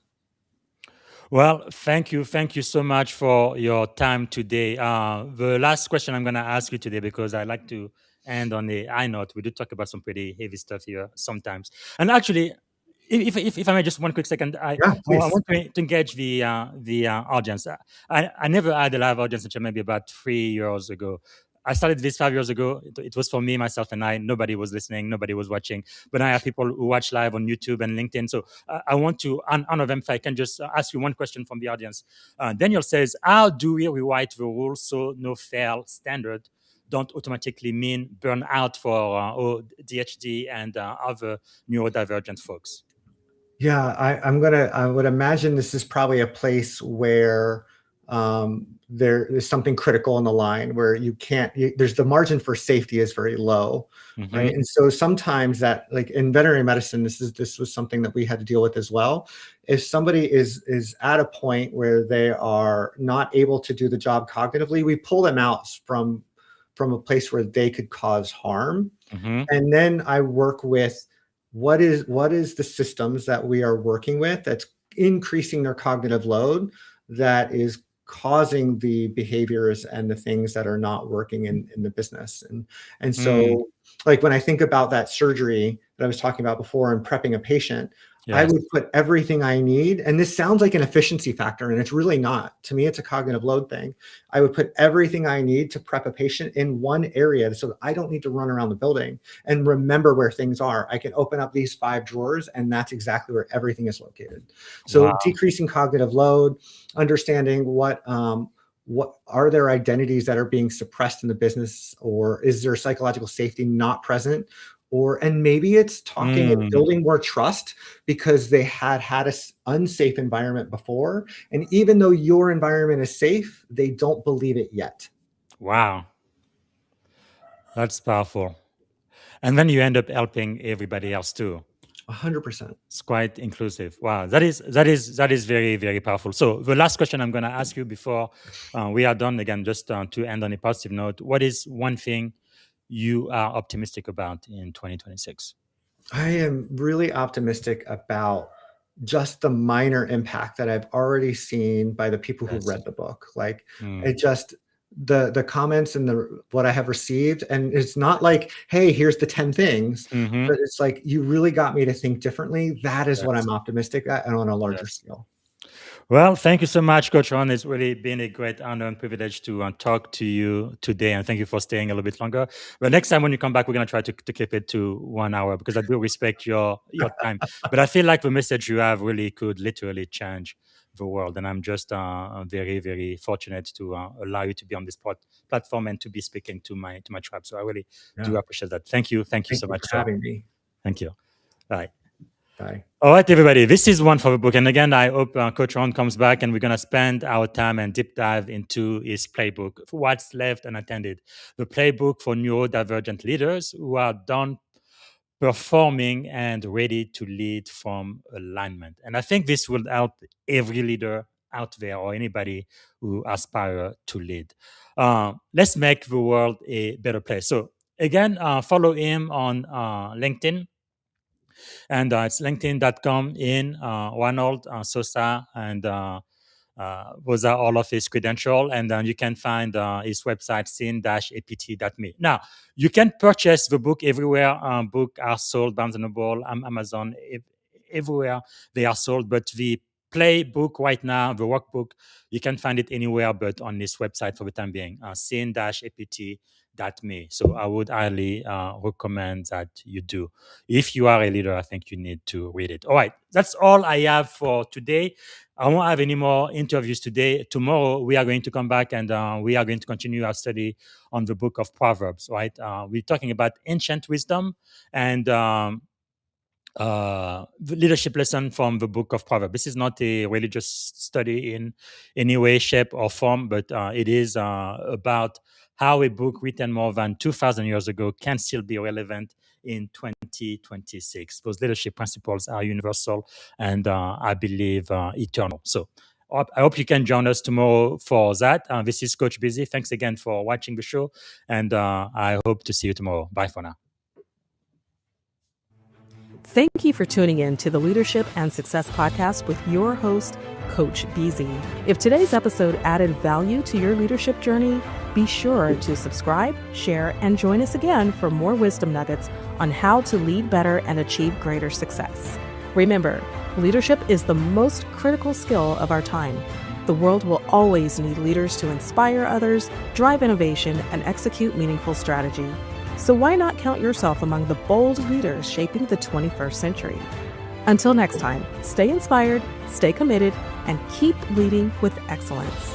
Well, thank you. Thank you so much for your time today. The last question I'm going to ask you today, because I like to end on a high note. We do talk about some pretty heavy stuff here sometimes. And actually, if I may, just one quick second, I Yeah, I please. want to engage the audience. I never had a live audience until maybe about 3 years ago. I started this 5 years ago. It was for me, myself, and I. Nobody was listening. Nobody was watching. But I have people who watch live on YouTube and LinkedIn. So I want to honor them. If I can just ask you one question from the audience. Daniel says, how do we rewrite the rules so no fail standard don't automatically mean burnout for AuDHD and other neurodivergent folks? Yeah, I would imagine this is probably a place where there is something critical in the line where there's the margin for safety is very low, right? And so sometimes that, like in veterinary medicine, this was something that we had to deal with as well. If somebody is at a point where they are not able to do the job cognitively, we pull them out from a place where they could cause harm. And then I work with what is the systems that we are working with that's increasing their cognitive load, that is causing the behaviors and the things that are not working in the business. And so like when I think about that surgery that I was talking about before and prepping a patient, I Yes. would put everything I need, and this sounds like an efficiency factor, and it's really not. To me, it's a cognitive load thing. I would put everything I need to prep a patient in one area so that I don't need to run around the building and remember where things are. I can open up these 5 drawers, and that's exactly where everything is located. So Wow. decreasing cognitive load, understanding what are there identities that are being suppressed in the business, or is there psychological safety not present? And maybe it's talking and building more trust because they had an unsafe environment before. And even though your environment is safe, they don't believe it yet. Wow. That's powerful. And then you end up helping everybody else too. 100%. It's quite inclusive. Wow, that is very, very powerful. So the last question I'm going to ask you before we are done, again, just to end on a positive note, what is one thing you are optimistic about in 2026? I am really optimistic about just the minor impact that I've already seen by the people who Yes. read the book. Like it just the comments and what I have received, and it's not like, hey, here's the 10 things, but it's like, you really got me to think differently. That is what Yes. I'm optimistic at, and on a larger Yes. scale. Well, thank you so much, Coach Ron. It's really been a great honor and privilege to talk to you today. And thank you for staying a little bit longer. But next time when you come back, we're going to try to keep it to 1 hour, because I do respect your time. But I feel like the message you have really could literally change the world. And I'm just very, very fortunate to allow you to be on this platform and to be speaking to my tribe. So I really do appreciate that. Thank you. Thank you Thank so you much, for sir. having me. Thank you. Bye. Bye. All right, everybody, this is one for the book. And again, I hope Coach Ron comes back and we're going to spend our time and deep dive into his playbook, What's Left Unattended, the playbook for neurodivergent leaders who are done performing and ready to lead from alignment. And I think this will help every leader out there or anybody who aspire to lead. Let's make the world a better place. So again, follow him on LinkedIn. And it's linkedin.com in Ronald Sosa, and those are all of his credentials. And you can find his website, sin-apt.me. Now, you can purchase the book everywhere books are sold, Barnes & Noble, Amazon, everywhere they are sold. But the playbook right now, the workbook, you can find it anywhere but on this website for the time being, sin-apt.me. So I would highly recommend that you do. If you are a leader, I think you need to read it. All right, that's all I have for today. I won't have any more interviews today. Tomorrow, we are going to come back and we are going to continue our study on the book of Proverbs, right? We're talking about ancient wisdom, and the leadership lesson from the book of Proverbs. This is not a religious study in any way, shape, or form, but it is about how a book written more than 2,000 years ago can still be relevant in 2026. Those leadership principles are universal and I believe eternal. So I hope you can join us tomorrow for that. This is Coach Busy. Thanks again for watching the show, and I hope to see you tomorrow. Bye for now. Thank you for tuning in to the Leadership and Success Podcast with your host, Coach BZ. If today's episode added value to your leadership journey, be sure to subscribe, share, and join us again for more wisdom nuggets on how to lead better and achieve greater success. Remember, leadership is the most critical skill of our time. The world will always need leaders to inspire others, drive innovation, and execute meaningful strategy. So why not count yourself among the bold leaders shaping the 21st century? Until next time, stay inspired, stay committed, and keep leading with excellence.